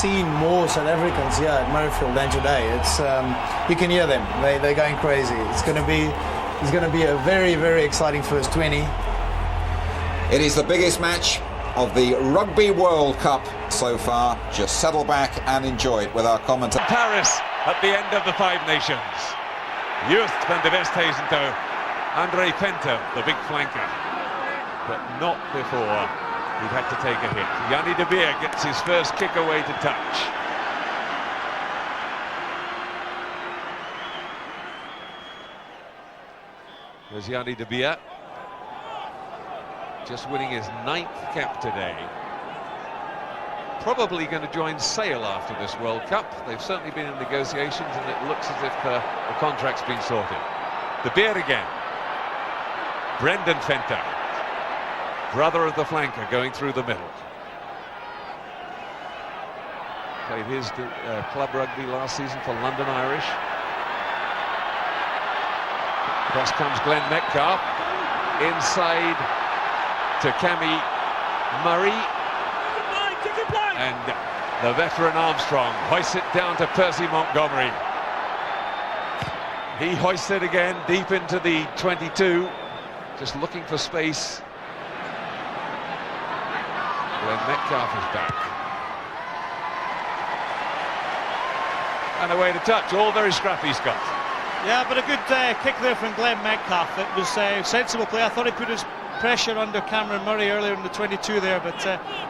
seen more South Africans here at Murrayfield than today. It's you can hear them. They're going crazy. It's going to be a very, very exciting first 20. It is the biggest match of the Rugby World Cup so far. Just settle back and enjoy it with our commentator. Paris at the end of the Five Nations. Just van de Westhuizen to Andre Venter, the big flanker. But not before he'd had to take a hit. Yanni de Beer gets his first kick away to touch. There's Yanni de Beer. Just winning his 9th cap today. Probably going to join Sale after this World Cup. They've certainly been in negotiations and it looks as if the contract's been sorted. De Beer again. Brendan Venter, brother of the flanker, going through the middle. Played his club rugby last season for London Irish. Cross comes Glenn Metcalf. Inside to Cammy Murray. And the veteran Armstrong hoists it down to Percy Montgomery. He hoists it again deep into the 22, just looking for space. Glenn Metcalf is back. And away to touch, all very scrappy, Scott. Yeah, but a good kick there from Glenn Metcalf. It was a sensible play. I thought he put his pressure under Cameron Murray earlier in the 22 there, but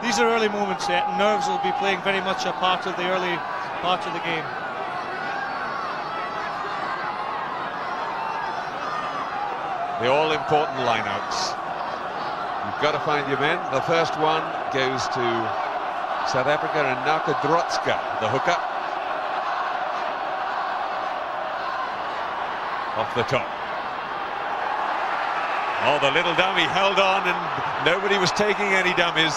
these are early moments yet. Nerves will be playing very much a part of the early part of the game. The all-important lineouts. You've got to find your men. The first one goes to South Africa and Naka Drotska, the hooker. Off the top. Oh, the little dummy held on and nobody was taking any dummies.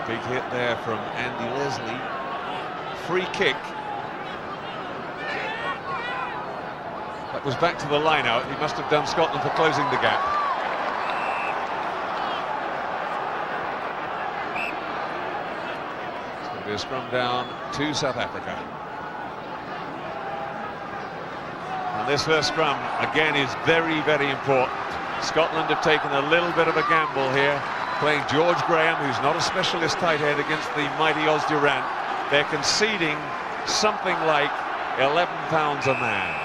Big hit there from Andy Leslie. Free kick. That was back to the line out. He must have done Scotland for closing the gap. It's going to be a scrum down to South Africa. And this first scrum, again, is very, very important. Scotland have taken a little bit of a gamble here, playing George Graham, who's not a specialist tight head, against the mighty Oz-Durant. They're conceding something like 11 pounds a man.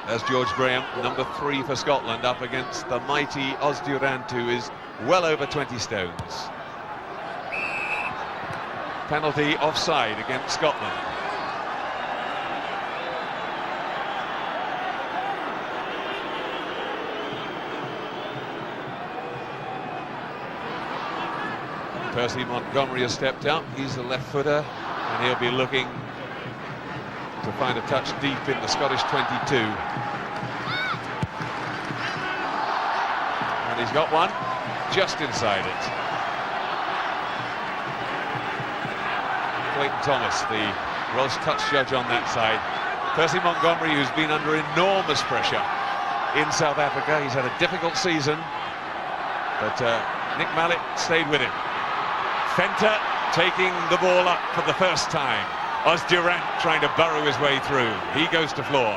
As George Graham, number 3 for Scotland, up against the mighty Oz-Durant, who is well over 20 stones. Penalty offside against Scotland. Percy Montgomery has stepped up. He's the left footer and he'll be looking to find a touch deep in the Scottish 22. And he's got one just inside it. Clayton Thomas, the Welsh touch judge on that side. Percy Montgomery, who's been under enormous pressure in South Africa. He's had a difficult season, but Nick Mallett stayed with him. Venter taking the ball up for the first time. Oz-Durant trying to burrow his way through. He goes to floor.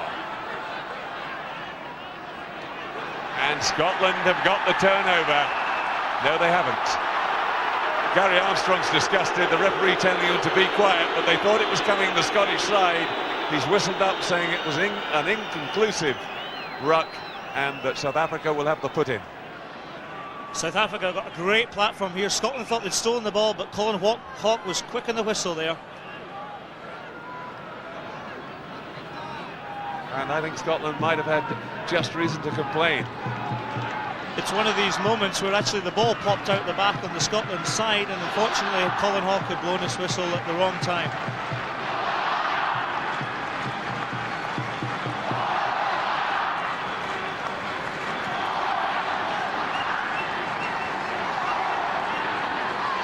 And Scotland have got the turnover. No, they haven't. Gary Armstrong's disgusted, the referee telling him to be quiet, but they thought it was coming the Scottish side. He's whistled up saying it was an inconclusive ruck and that South Africa will have the put in. South Africa got a great platform here. Scotland thought they'd stolen the ball, but Colin Hawke was quick on the whistle there. And I think Scotland might have had just reason to complain. It's one of these moments where actually the ball popped out the back on the Scotland side, and unfortunately Colin Hawke had blown his whistle at the wrong time.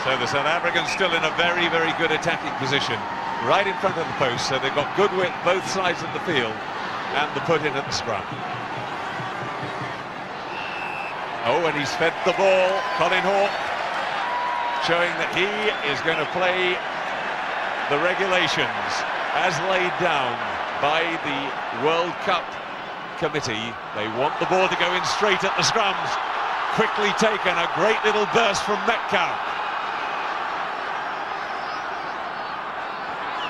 So the South Africans still in a very, very good attacking position. right in front of the post, so they've got good width both sides of the field, and the put in at the scrum. Oh, and he's fed the ball. Colin Hawke showing that he is going to play the regulations as laid down by the World Cup committee. They want the ball to go in straight at the scrums. Quickly taken, a great little burst from Metcalf.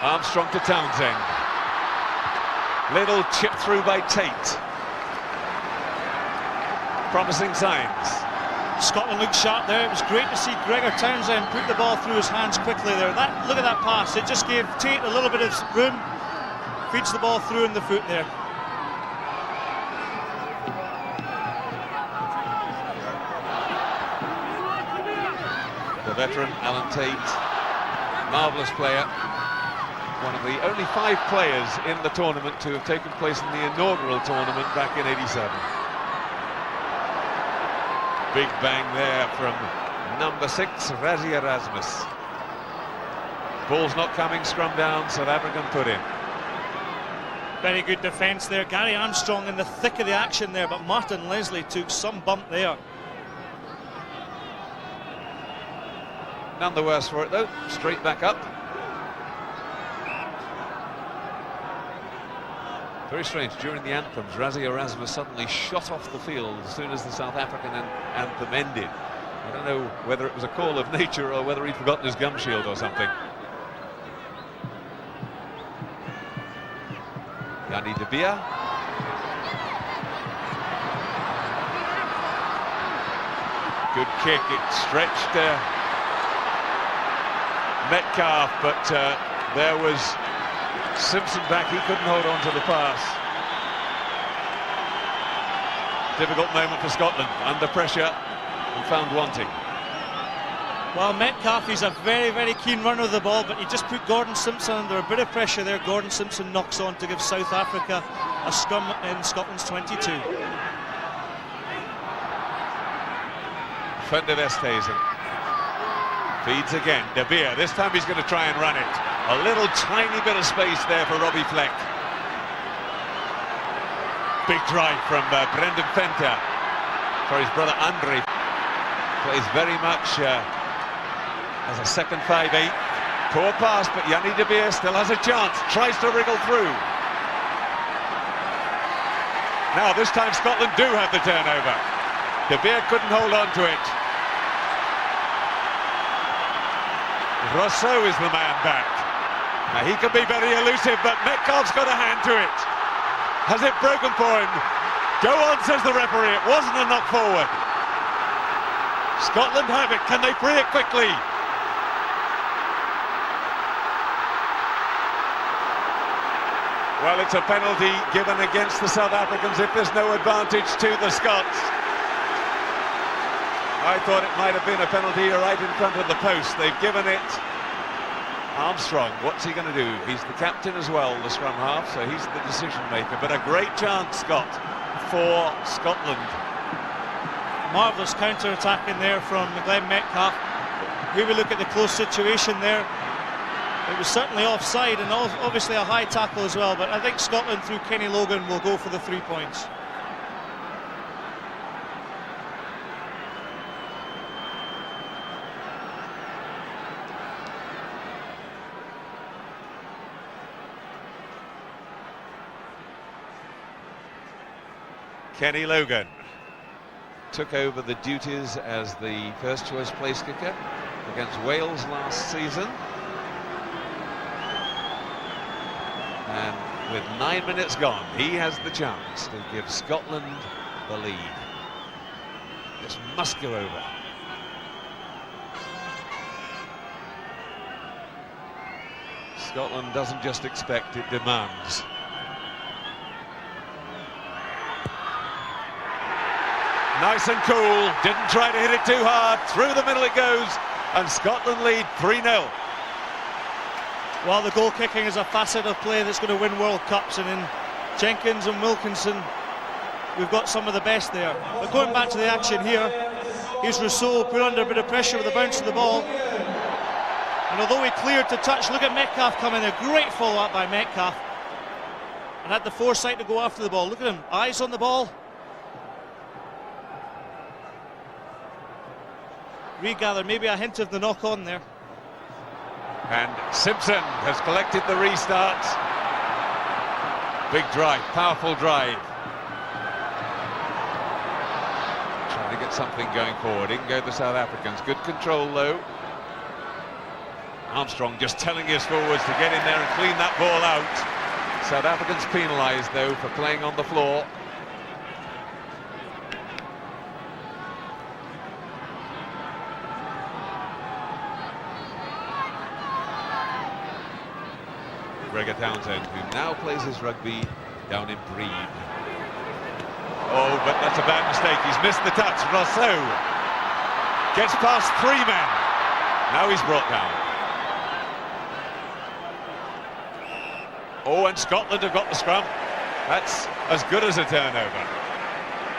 Armstrong to Townsend. Little chip through by Tate. Promising signs. Scotland looked sharp there. It was great to see Gregor Townsend put the ball through his hands quickly there. Look at that pass. It just gave Tate a little bit of room. Feeds the ball through in the foot there. The veteran Alan Tate, marvellous player. One of the only 5 players in the tournament to have taken place in the inaugural tournament back in '87. Big bang there from number 6, Rassie Erasmus. Ball's not coming, scrum down, South African put in. Very good defence there. Gary Armstrong in the thick of the action there, but Martin Leslie took some bump there. None the worse for it though, straight back up. Very strange, during the anthems, Rassie Erasmus suddenly shot off the field as soon as the South African anthem ended. I don't know whether it was a call of nature or whether he'd forgotten his gum shield or something. Yanni de Beer. Good kick, it stretched Metcalf, but there was Simpson back, he couldn't hold on to the pass. Difficult moment for Scotland, under pressure and found wanting. Well, Metcalf, he's a very, very keen runner of the ball, but he just put Gordon Simpson under a bit of pressure there. Gordon Simpson knocks on to give South Africa a scrum in Scotland's 22. Van der Westhuizen feeds again, De Beer, this time he's going to try and run it. A little tiny bit of space there for Robbie Fleck. Big drive from Brendan Venter for his brother Andre. Plays very much as a second 5'8". Poor pass, but Yanni de Beer still has a chance. Tries to wriggle through. Now this time Scotland do have the turnover. De Beer couldn't hold on to it. Rousseau is the man back. Now he can be very elusive, but Metcalf's got a hand to it. Has it broken for him? Go on, says the referee. It wasn't a knock forward. Scotland have it. Can they free it quickly? Well, it's a penalty given against the South Africans if there's no advantage to the Scots. I thought it might have been a penalty right in front of the post. They've given it. Armstrong, what's he going to do? He's the captain as well, the scrum half, so he's the decision maker. But a great chance, Scott, for Scotland. Marvellous counter-attacking there from Glenn Metcalf. Here we look at the close situation there. It was certainly offside and obviously a high tackle as well, but I think Scotland through Kenny Logan will go for the 3 points. Kenny Logan took over the duties as the first choice place kicker against Wales last season. And with 9 minutes gone, he has the chance to give Scotland the lead. This must go over. Scotland doesn't just expect, it demands. Nice and cool, didn't try to hit it too hard, through the middle it goes, and Scotland lead 3-0. Well, the goal kicking is a facet of play that's going to win World Cups, and in Jenkins and Wilkinson, we've got some of the best there. But going back to the action here, here's Rousseau put under a bit of pressure with the bounce of the ball. And although he cleared to touch, look at Metcalf coming. A great follow-up by Metcalf. And had the foresight to go after the ball. Look at him, eyes on the ball. Regather, maybe a hint of the knock-on there. And Simpson has collected the restart. Big drive, powerful drive. Trying to get something going forward. In go the South Africans. Good control though. Armstrong just telling his forwards to get in there and clean that ball out. South Africans penalised though for playing on the floor. Gregor Townsend, who now plays his rugby down in Breed. Oh, but that's a bad mistake. He's missed the touch. Rousseau gets past 3 men. Now he's brought down. Oh, and Scotland have got the scrum. That's as good as a turnover.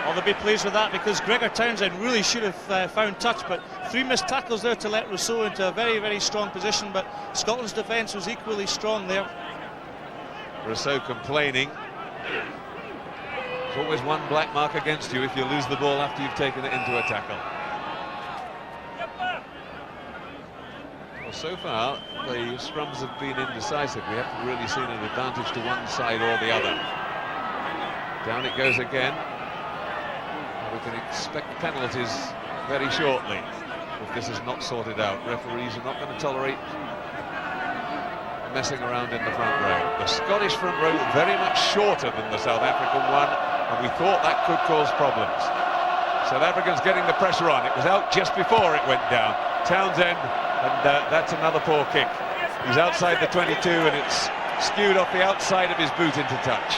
Well, they'll be pleased with that because Gregor Townsend really should have found touch, but 3 missed tackles there to let Rousseau into a very, very strong position, but Scotland's defence was equally strong there. Rousseau complaining. There's always one black mark against you if you lose the ball after you've taken it into a tackle. Well, so far, the scrums have been indecisive. We haven't really seen an advantage to one side or the other. Down it goes again. We can expect penalties very shortly if this is not sorted out. Referees are not going to tolerate messing around in the front row. The Scottish front row very much shorter than the South African one, and we thought that could cause problems. South Africans getting the pressure on. It was out just before it went down. Townsend, and that's another poor kick. He's outside the 22 and it's skewed off the outside of his boot into touch.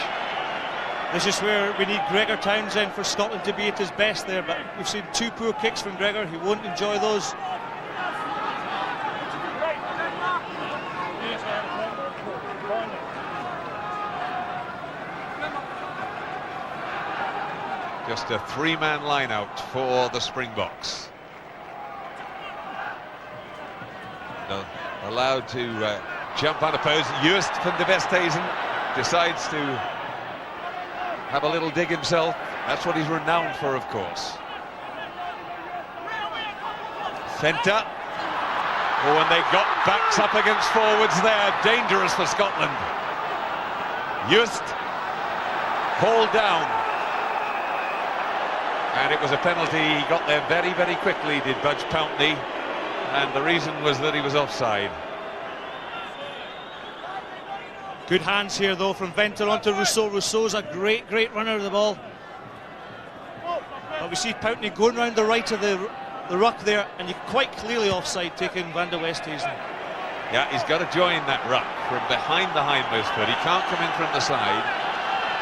This is where we need Gregor Townsend for Scotland to be at his best there, but we've seen 2 poor kicks from Gregor. He won't enjoy those. Just a 3-man line out for the Springboks. Allowed to jump unopposed. Joost van der Westhuizen decides to have a little dig himself. That's what he's renowned for, of course. Venter. Oh, and they got backs up against forwards there. Dangerous for Scotland. Joost hauled down. And it was a penalty. He got there very, very quickly, did Budge Pountney. And the reason was that he was offside. Good hands here, though, from Venter onto Rousseau. Rousseau's a great, great runner of the ball. But we see Pountney going round the right of the ruck there, and you're quite clearly offside, taking Van der Westhuizen. Yeah, he's got to join that ruck from behind the hindmost foot. He can't come in from the side.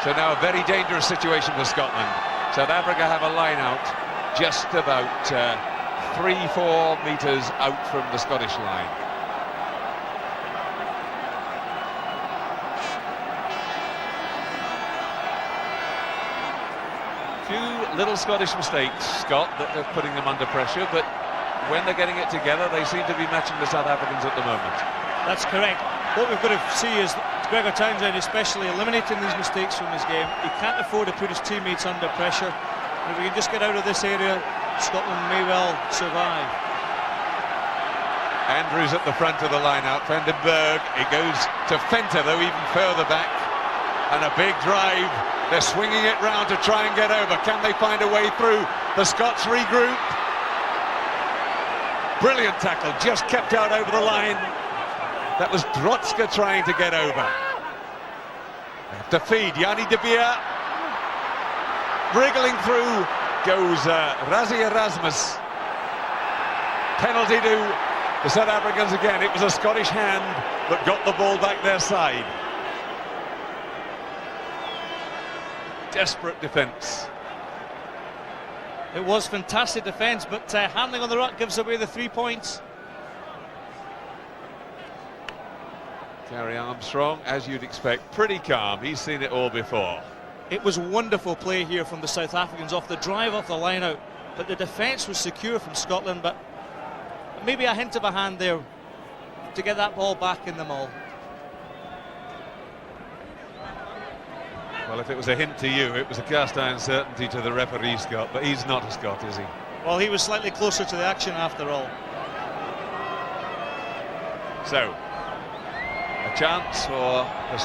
So now a very dangerous situation for Scotland. South Africa have a line out just about 3-4 metres out from the Scottish line. Few little Scottish mistakes, Scott, that are putting them under pressure, but when they're getting it together, they seem to be matching the South Africans at the moment. That's correct. What we've got to see is Gregor Townsend especially eliminating these mistakes from his game. He can't afford to put his teammates under pressure. And if we can just get out of this area, Scotland may well survive. Andrews at the front of the line out. Vandenberg, it goes to Venter, though even further back. And a big drive. They're swinging it round to try and get over. Can they find a way through? The Scots regroup. Brilliant tackle, just kept out over the line. That was Drotzka trying to get over. To feed, Yanni de Beer. Wriggling through goes Rassie Erasmus. Penalty to the South Africans again. It was a Scottish hand that got the ball back their side. Desperate defence. It was fantastic defence, but handling on the ruck gives away the 3 points. Gary Armstrong, as you'd expect, pretty calm. He's seen it all before. It was wonderful play here from the South Africans off the drive, off the line out, but the defence was secure from Scotland, but maybe a hint of a hand there. to get that ball back in the maul. Well, if it was a hint to you, it was a cast iron certainty to the referee, Scott, but he's not a Scot, is he? Well, he was slightly closer to the action after all. So, a chance for the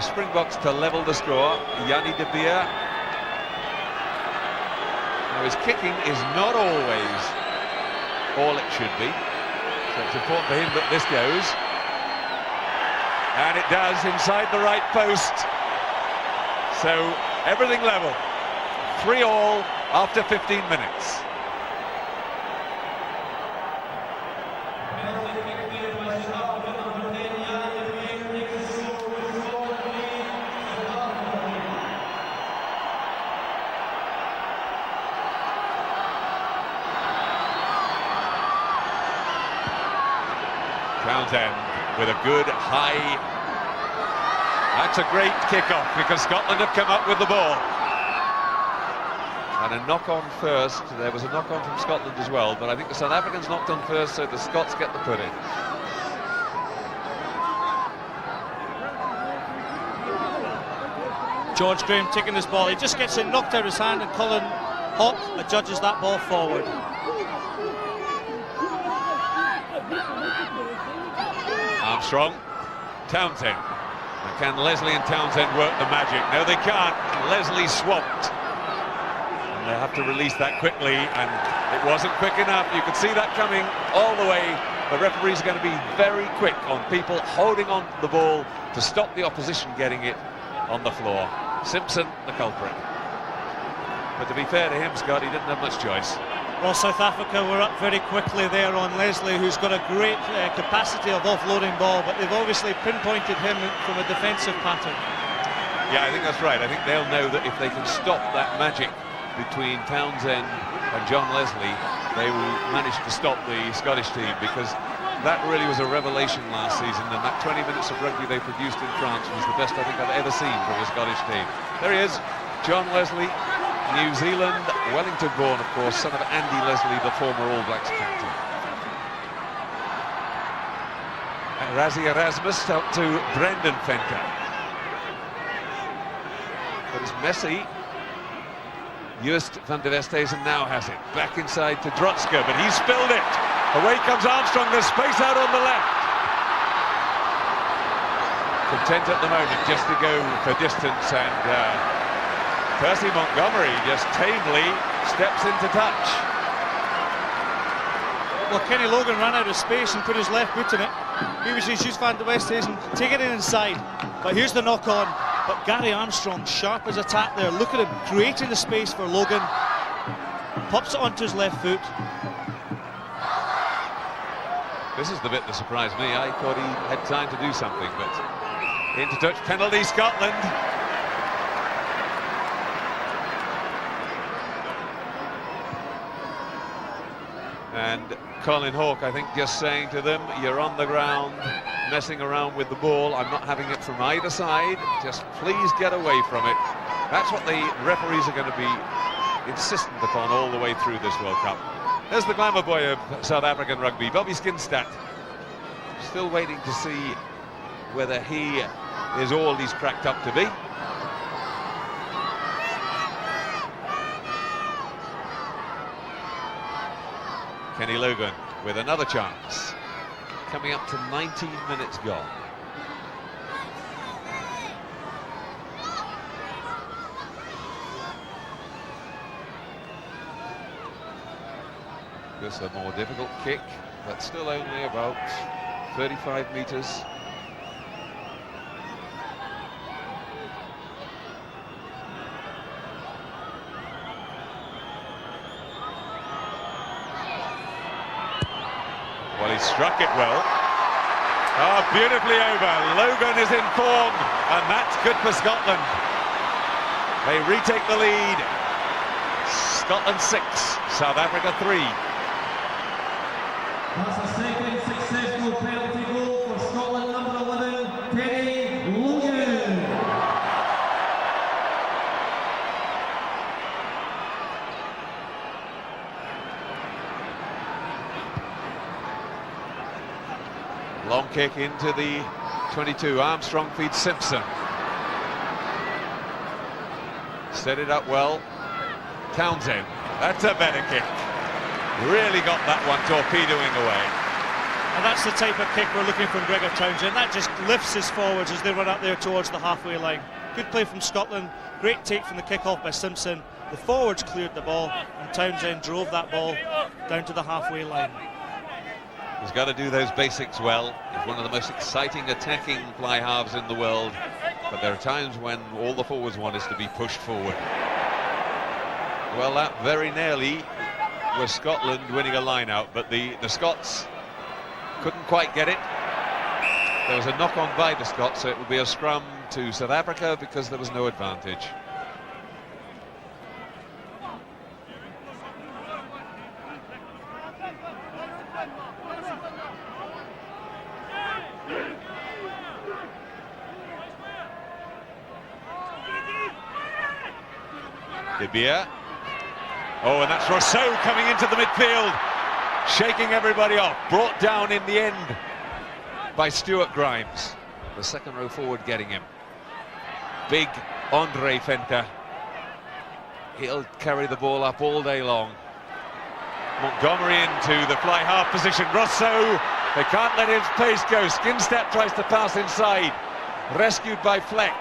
Springboks to level the score. Yanni de Beer. Now, his kicking is not always all it should be, so it's important for him that this goes. And it does, inside the right post. So, everything level. 3-3 after 15 minutes. Townsend with a good high. That's a great kick-off because Scotland have come up with the ball. And a knock-on first. There was a knock-on from Scotland as well, but I think the South Africans knocked on first, so the Scots get the put in. George Graham taking this ball. He just gets it knocked out of his hand, and Colin Hawke adjudges that ball forward. Armstrong, Townsend. And can Leslie and Townsend work the magic? No, they can't. Leslie swamped. And they have to release that quickly, and it wasn't quick enough. You could see that coming all the way. The referees are going to be very quick on people holding on to the ball to stop the opposition getting it on the floor. Simpson, the culprit. But to be fair to him, Scott, he didn't have much choice. Well, South Africa were up very quickly there on Leslie, who's got a great capacity of offloading ball, but they've obviously pinpointed him from a defensive pattern. Yeah, I think that's right. I think they'll know that if they can stop that magic between Townsend and John Leslie, they will manage to stop the Scottish team, because that really was a revelation last season, and that 20 minutes of rugby they produced in France was the best I think I've ever seen from a Scottish team. There he is, John Leslie. New Zealand, Wellington-born, of course, son of Andy Leslie, the former All Blacks captain. Rassie Erasmus out to Brendan Fenker. But it's messy. Joost van der Westhuizen now has it. Back inside to Drotska, but he spilled it. Away comes Armstrong, there's space out on the left. Content at the moment just to go for distance, and Percy Montgomery just tamely steps into touch. Well, Kenny Logan ran out of space and put his left foot in it. He was Joost van der Westhuizen taking it inside, but here's the knock on. But Gary Armstrong, sharp as a tack there. Look at him creating the space for Logan. Pops it onto his left foot. This is the bit that surprised me. I thought he had time to do something, but into touch, penalty Scotland. And Colin Hawke, I think, just saying to them, you're on the ground, messing around with the ball. I'm not having it from either side. Just please get away from it. That's what the referees are going to be insistent upon all the way through this World Cup. There's the glamour boy of South African rugby, Bobby Skinstad. Still waiting to see whether he is all he's cracked up to be. Kenny Logan with another chance, coming up to 19 minutes gone. This is a more difficult kick, but still only about 35 metres. Well, he struck it well. Oh, beautifully over. Logan is in form, and that's good for Scotland. They retake the lead. Scotland 6, South Africa 3. That's a second successful penalty goal for Scotland, number 11, Kenny Logan. kick into the 22. Armstrong feeds Simpson. Set it up well. Townsend. That's a better kick. Really got that one torpedoing away. And that's the type of kick we're looking from Gregor Townsend. That just lifts his forwards as they run up there towards the halfway line. Good play from Scotland. Great take from the kick-off by Simpson. The forwards cleared the ball, and Townsend drove that ball down to the halfway line. He's got to do those basics well. He's one of the most exciting attacking fly halves in the world. But there are times when all the forwards want is to be pushed forward. Well, that very nearly was Scotland winning a line-out, but the Scots couldn't quite get it. There was a knock-on by the Scots, so it would be a scrum to South Africa because there was no advantage. De Beer. Oh, and that's Rousseau coming into the midfield, shaking everybody off. Brought down in the end by Stuart Grimes. The second row forward getting him. Big Andre Fenter. He'll carry the ball up all day long. Montgomery into the fly half position. Rousseau, they can't let his pace go. Skinstad tries to pass inside. Rescued by Fleck.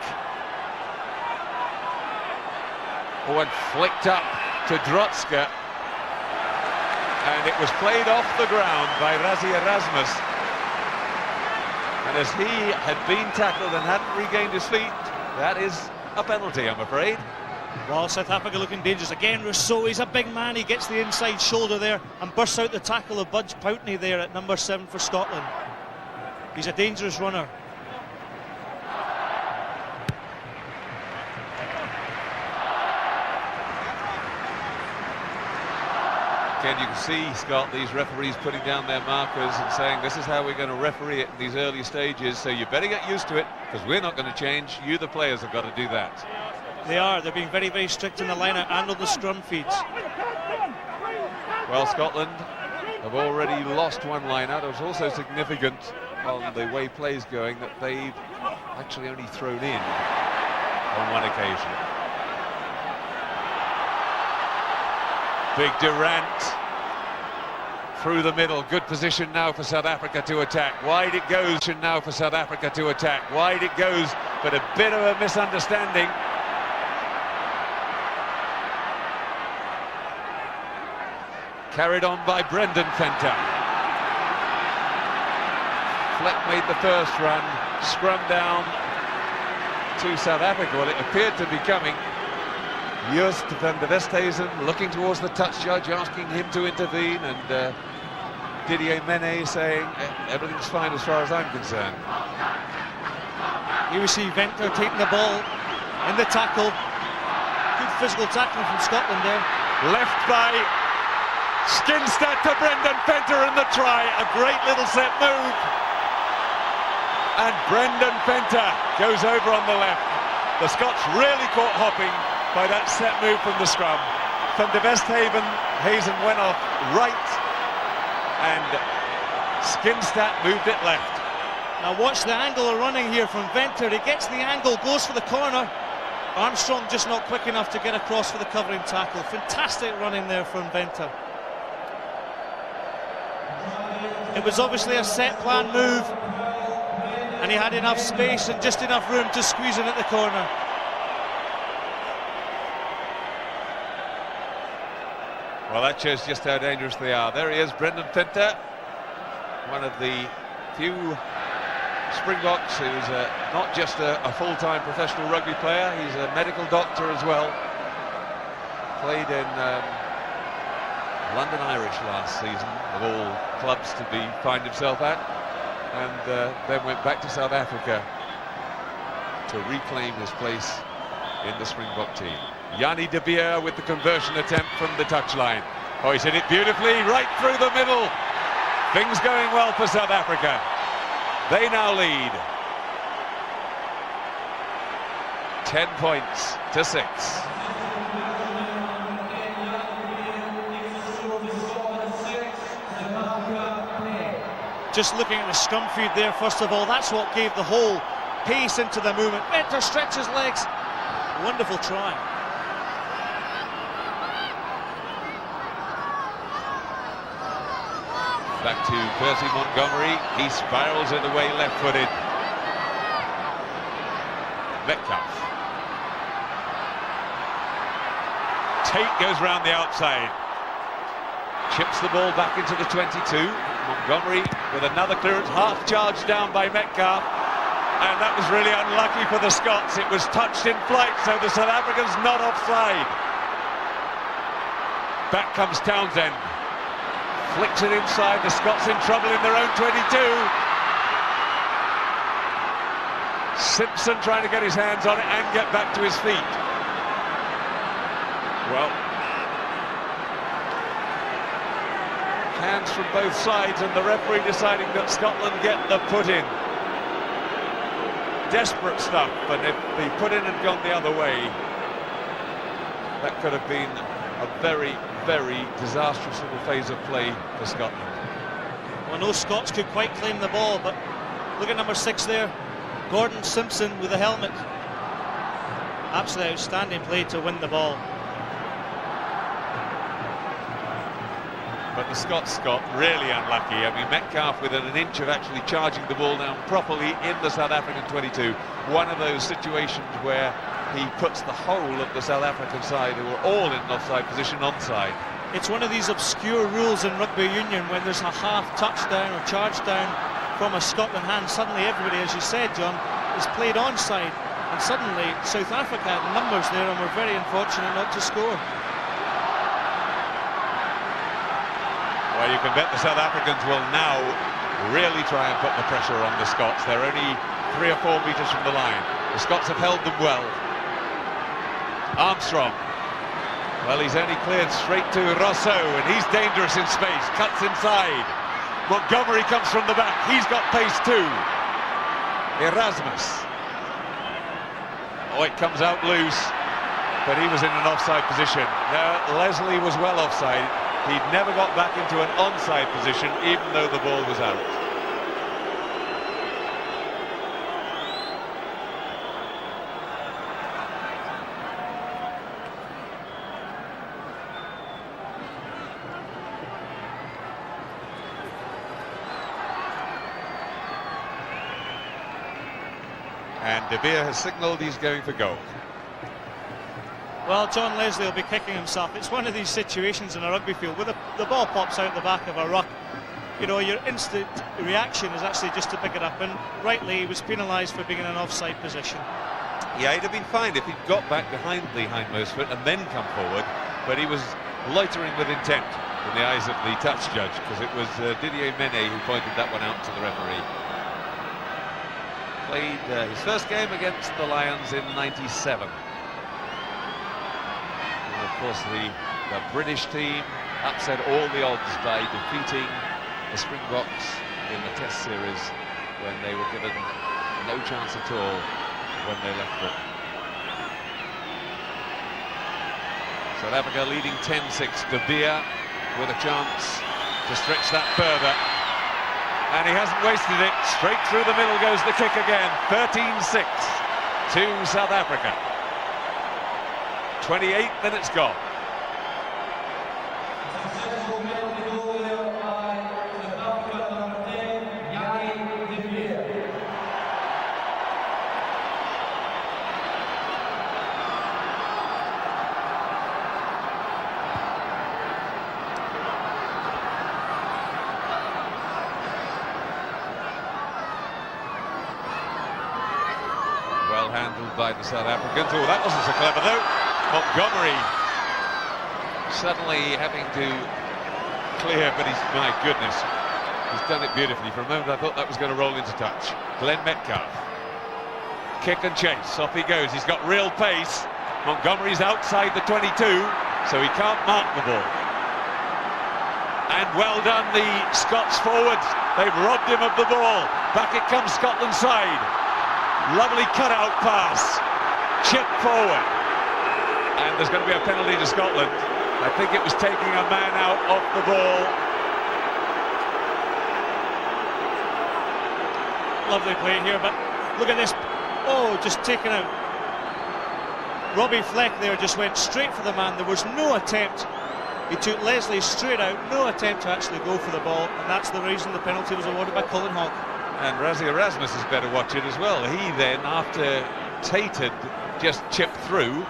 Oh, and flicked up to Drotzka. And it was played off the ground by Rassie Erasmus. And as he had been tackled and hadn't regained his feet, that is a penalty, I'm afraid. Well, South Africa looking dangerous again. Rousseau, he's a big man. He gets the inside shoulder there and bursts out the tackle of Budge Poutney there at number 7 for Scotland. He's a dangerous runner. Again, you can see, Scott, these referees putting down their markers and saying this is how we're going to referee it in these early stages, so you better get used to it because we're not going to change. You, the players, have got to do that. They are. They're being very, very strict in the line-out and on the scrum feeds. Well, Scotland have already lost one line-out. It was also significant on the way play's going that they've actually only thrown in on one occasion. Big Durant through the middle. Good position now for South Africa to attack. Wide it goes now for South Africa to attack. Wide it goes, but a bit of a misunderstanding. Carried on by Brendan Fenter. Fleck made the first run, scrum down to South Africa. Well, it appeared to be coming. Just van der Westhuizen looking towards the touch judge, asking him to intervene, and Didier Mene saying everything's fine as far as I'm concerned. Here we see Venter taking the ball in the tackle. Good physical tackling from Scotland there. Left by Skinstad to Brendan Fenter in the try. A great little set move. And Brendan Fenter goes over on the left. The Scots really caught hopping by that set move from the scrum. Van der Westhuizen went off right, and Skinstad moved it left. Now watch the angle of running here from Venter. He gets the angle, goes for the corner. Armstrong just not quick enough to get across for the covering tackle. Fantastic running there from Venter. It was obviously a set plan move, and he had enough space and just enough room to squeeze in at the corner. Well, that shows just how dangerous they are. There he is, Brendan Fenter, one of the few Springboks who's not just a full-time professional rugby player, he's a medical doctor as well. Played in London Irish last season, of all clubs to find himself at, and then went back to South Africa to reclaim his place in the Springbok team. Yanni de Beer with the conversion attempt from the touchline. Oh, he's hit it beautifully, right through the middle. Things going well for South Africa. They now lead 10 points to 6. just looking at the scrum feed there, first of all, that's what gave the whole pace into the movement. Mentor stretches legs. Wonderful try. Back to Percy Montgomery. He spirals it away left-footed. Metcalf. Tate goes round the outside. Chips the ball back into the 22. Montgomery with another clearance, half charged down by Metcalf. And that was really unlucky for the Scots. It was touched in flight, so the South Africans not offside. Back comes Townsend. Flicks it inside, the Scots in trouble in their own 22. Simpson trying to get his hands on it and get back to his feet. Well, hands from both sides, and the referee deciding that Scotland get the put in. Desperate stuff, but if the put in had gone the other way, that could have been a very, very disastrous little phase of play for Scotland. Well, no Scots could quite claim the ball, but look at number 6 there, Gordon Simpson with the helmet. Absolutely outstanding play to win the ball. But the Scots got really unlucky. I mean, Metcalf within an inch of actually charging the ball down properly in the South African 22. One of those situations where he puts the whole of the South African side, who were all in an offside position, onside. It's one of these obscure rules in rugby union when there's a half touchdown or charge down from a Scotland hand. Suddenly everybody, as you said, John, is played onside. And suddenly South Africa had numbers there and were very unfortunate not to score. Well, you can bet the South Africans will now really try and put the pressure on the Scots. They're only 3 or 4 metres from the line. The Scots have held them well. Armstrong. Well, he's only cleared straight to Rousseau, and he's dangerous in space. Cuts inside. Montgomery comes from the back. He's got pace too. Erasmus. Oh, it comes out loose, but he was in an offside position. Leslie was well offside. He'd never got back into an onside position, even though the ball was out. And De Beer has signalled he's going for goal. Well, John Leslie will be kicking himself. It's one of these situations in a rugby field where the ball pops out the back of a ruck. You know, your instant reaction is actually just to pick it up, and rightly he was penalised for being in an offside position. Yeah, he'd have been fine if he'd got back behind the hindmost foot and then come forward, but he was loitering with intent in the eyes of the touch judge, because it was Didier Mene who pointed that one out to the referee. Played his first game against the Lions in '97. And of course the British team upset all the odds by defeating the Springboks in the Test series when they were given no chance at all when they left Britain. South Africa leading 10-6. De Beer with a chance to stretch that further. And he hasn't wasted it. Straight through the middle goes the kick again. 13-6 to South Africa. 28 minutes gone. Handled by the South Africans. Oh, that wasn't so clever though. Montgomery suddenly having to clear, but he's, my goodness, he's done it beautifully. For a moment I thought that was going to roll into touch. Glenn Metcalf. Kick and chase. Off he goes. He's got real pace. Montgomery's outside the 22, so he can't mark the ball. And well done, the Scots forwards. They've robbed him of the ball. Back it comes Scotland's side. Lovely cut-out pass, chip forward, and there's going to be a penalty to Scotland. I think it was taking a man out off the ball. Lovely play here, but look at this. Oh, just taken out. Robbie Fleck there just went straight for the man. There was no attempt. He took Leslie straight out, no attempt to actually go for the ball, and that's the reason the penalty was awarded by Colin Hawke. And Razzie Erasmus is better watch it as well. He then, after Tate had just chipped through,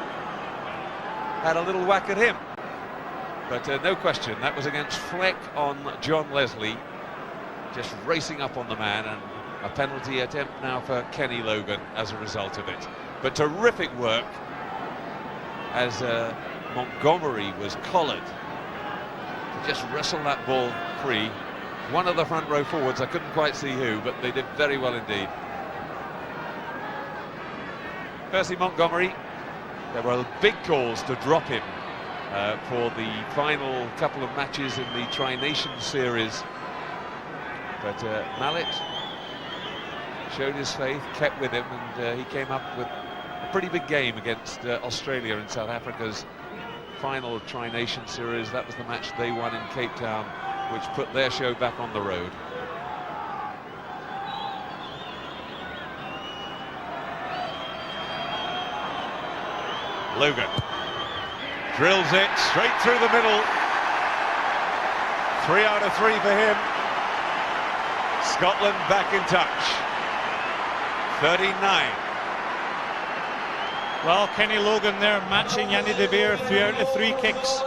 had a little whack at him. But no question, that was against Fleck on John Leslie, just racing up on the man, and a penalty attempt now for Kenny Logan as a result of it. But terrific work as Montgomery was collared to just wrestle that ball free. One of the front row forwards, I couldn't quite see who, but they did very well indeed. Percy Montgomery, there were big calls to drop him for the final couple of matches in the Tri-Nations series, but Mallet showed his faith, kept with him, and he came up with a pretty big game against Australia in South Africa's final Tri-Nation series. That was the match they won in Cape Town, which put their show back on the road. Logan drills it straight through the middle. 3 out of 3 for him. Scotland back in touch. 39. Well, Kenny Logan there matching Yanni de Beer 3 out of 3 kicks. I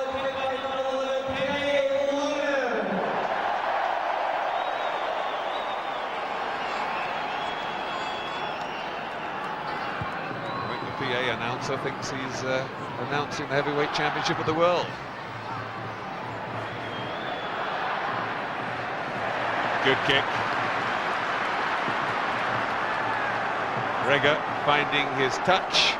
think the PA announcer thinks he's announcing the heavyweight championship of the world. Good kick. Gregor finding his touch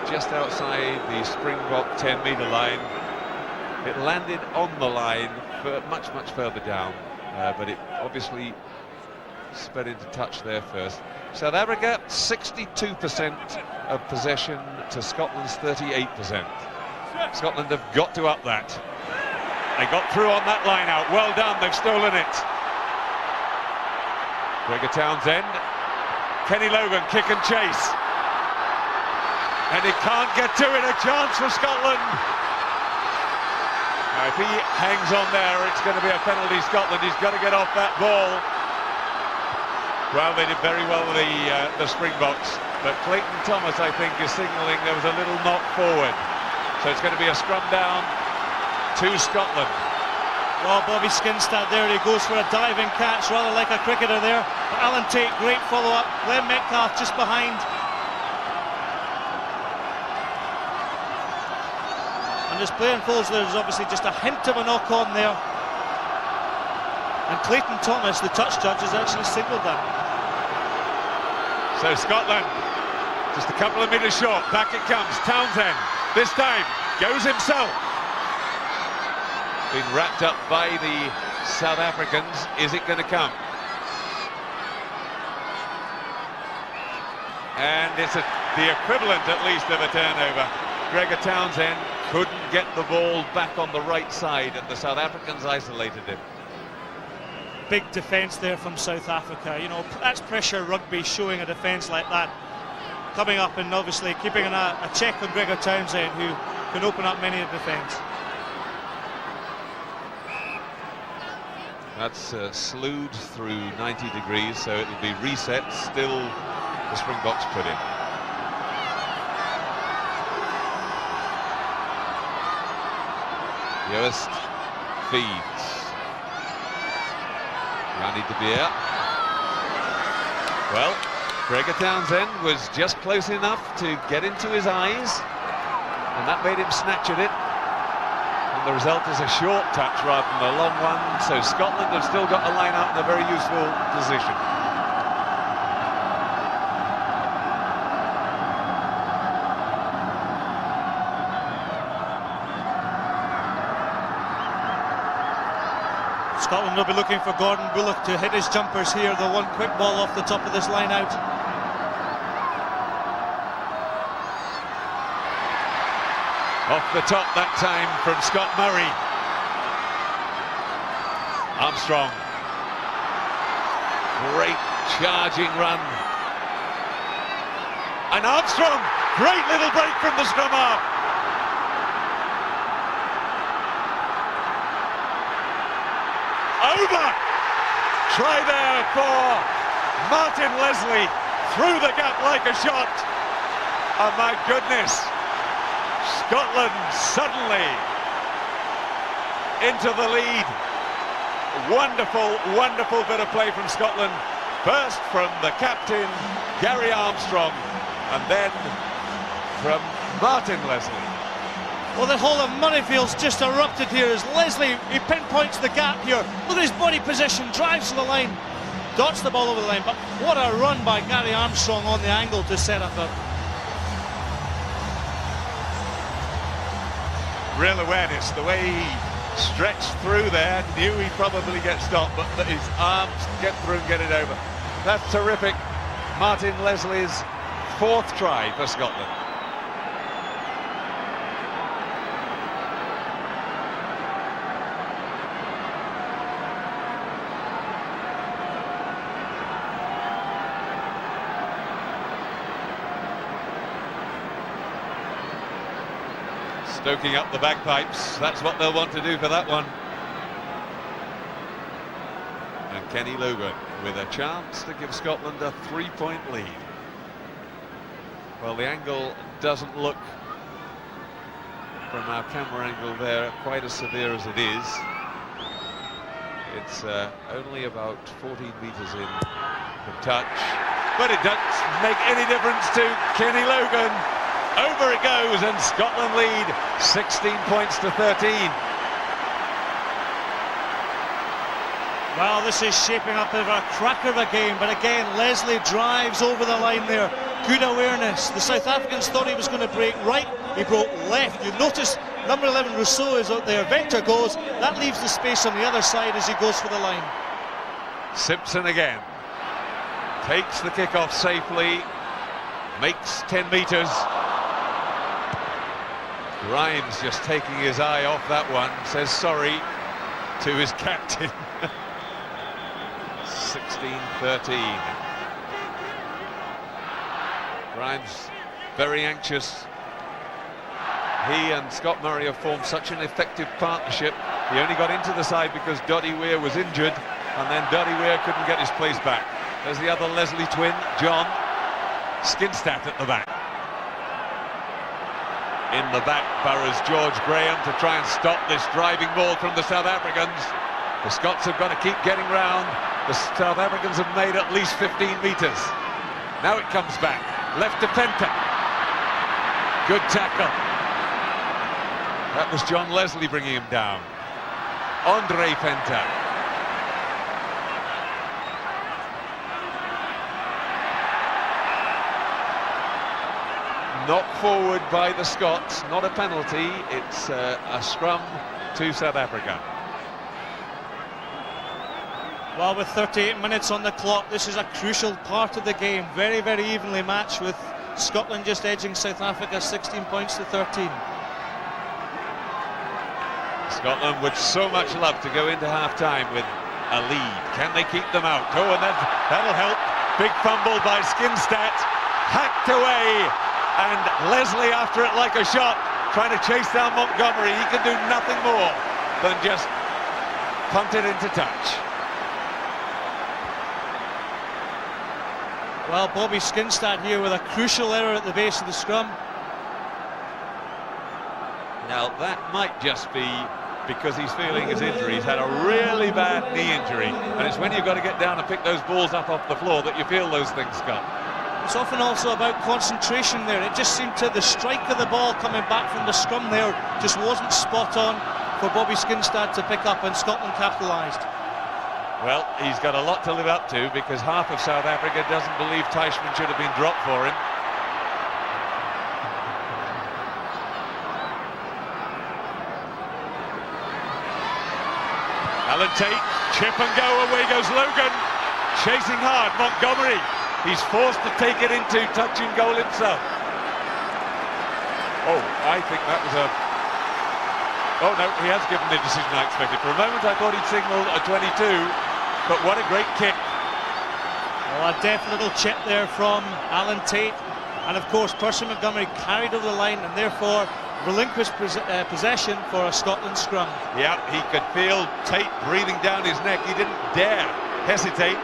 just outside the Springbok 10-metre line. It landed on the line, but much further down, but it obviously sped into touch there first. South Africa 62% of possession to Scotland's 38%. Scotland have got to up that. They got through on that line out. Well done, they've stolen it. Gregor Townsend, Kenny Logan, kick and chase. And he can't get to it, a chance for Scotland. Now, if he hangs on there, it's going to be a penalty Scotland. He's got to get off that ball. Well, they did very well, the Springboks. But Clayton Thomas, I think, is signalling there was a little knock forward. So it's going to be a scrum down to Scotland. Well, Bobby Skinstad there, he goes for a diving catch, rather like a cricketer there. But Alan Tate, great follow-up. Glenn Metcalf just behind. And as play unfolds, there's obviously just a hint of a knock-on there. And Clayton Thomas, the touch judge, has actually signalled that. So Scotland, just a couple of metres short. Back it comes. Townsend, this time, goes himself. Been wrapped up by the South Africans. Is it going to come? And it's the equivalent, at least, of a turnover. Gregor Townsend couldn't get the ball back on the right side, and the South Africans isolated him. Big defence there from South Africa. You know, that's pressure rugby, showing a defence like that. Coming up and obviously keeping a check on Gregor Townsend, who can open up many a defence. That's slewed through 90 degrees, so it'll be reset. Still the Springboks put in. Yost feeds. Yanni de Beer. Well, Gregor Townsend was just close enough to get into his eyes, and that made him snatch at it. And the result is a short touch rather than a long one, so Scotland have still got the line out in a very useful position. Scotland will be looking for Gordon Bullock to hit his jumpers here. The one quick ball off the top of this line out. Off the top that time from Scott Murray. Armstrong. Great charging run. And Armstrong, great little break from the scrum half. Over! Try there for Martin Leslie, through the gap like a shot. Oh my goodness, Scotland suddenly into the lead. Wonderful, wonderful bit of play from Scotland. First from the captain, Gary Armstrong, and then from Martin Leslie. Well, the whole of Murrayfield's just erupted here as Leslie, he pinpoints the gap here. Look at his body position, drives to the line, dots the ball over the line. But what a run by Gary Armstrong on the angle to set up a... Real awareness, the way he stretched through there, knew he'd probably get stopped, but that his arms get through and get it over. That's terrific. Martin Leslie's 4th try for Scotland. Stoking up the bagpipes, that's what they'll want to do for that one. And Kenny Logan with a chance to give Scotland a 3-point lead. Well, the angle doesn't look, from our camera angle there, quite as severe as it is. It's only about 14 metres in from touch, but it doesn't make any difference to Kenny Logan. Over it goes, and Scotland lead 16 points to 13. Well, this is shaping up as a cracker of a game, but again, Leslie drives over the line there. Good awareness. The South Africans thought he was going to break right, he broke left. You notice number 11 Rousseau is out there. Vector goes, that leaves the space on the other side as he goes for the line. Simpson again takes the kick-off safely, makes 10 metres. Grimes just taking his eye off that one, says sorry to his captain. 16-13. Grimes very anxious. He and Scott Murray have formed such an effective partnership. He only got into the side because Doddy Weir was injured, and then Doddy Weir couldn't get his place back. There's the other Leslie twin, John Skinstad at the back. In the back burrows George Graham to try and stop this driving ball from the South Africans. The Scots have got to keep getting round. The South Africans have made at least 15 metres. Now it comes back. Left to Fenta. Good tackle. That was John Leslie bringing him down. Andre Fenta. Knocked forward by the Scots, not a penalty. It's a scrum to South Africa. Well, with 38 minutes on the clock, this is a crucial part of the game. Very, very evenly matched, with Scotland just edging South Africa 16 points to 13. Scotland would so much love to go into half-time with a lead. Can they keep them out? Oh, and that'll help. Big fumble by Skinstad. Hacked away. And Leslie after it like a shot, trying to chase down Montgomery. He can do nothing more than just punt it into touch. Well, Bobby Skinstad here with a crucial error at the base of the scrum. Now, that might just be because he's feeling his injury. He's had a really bad knee injury, and it's when you've got to get down and pick those balls up off the floor that you feel those things, Scott. It's often also about concentration there. It just seemed to, the strike of the ball coming back from the scrum there just wasn't spot on for Bobby Skinstad to pick up, and Scotland capitalised. Well, he's got a lot to live up to, because half of South Africa doesn't believe Teichmann should have been dropped for him. Alan Tate, chip and go, away goes Logan. Chasing hard, Montgomery. He's forced to take it into touching goal himself. Oh, I think that was a... Oh no, he has given the decision I expected. For a moment I thought he'd signalled a 22, but what a great kick. Well, a deft little chip there from Alan Tate, and of course Percy Montgomery carried over the line and therefore relinquished possession for a Scotland scrum. Yeah, he could feel Tate breathing down his neck. He didn't dare hesitate.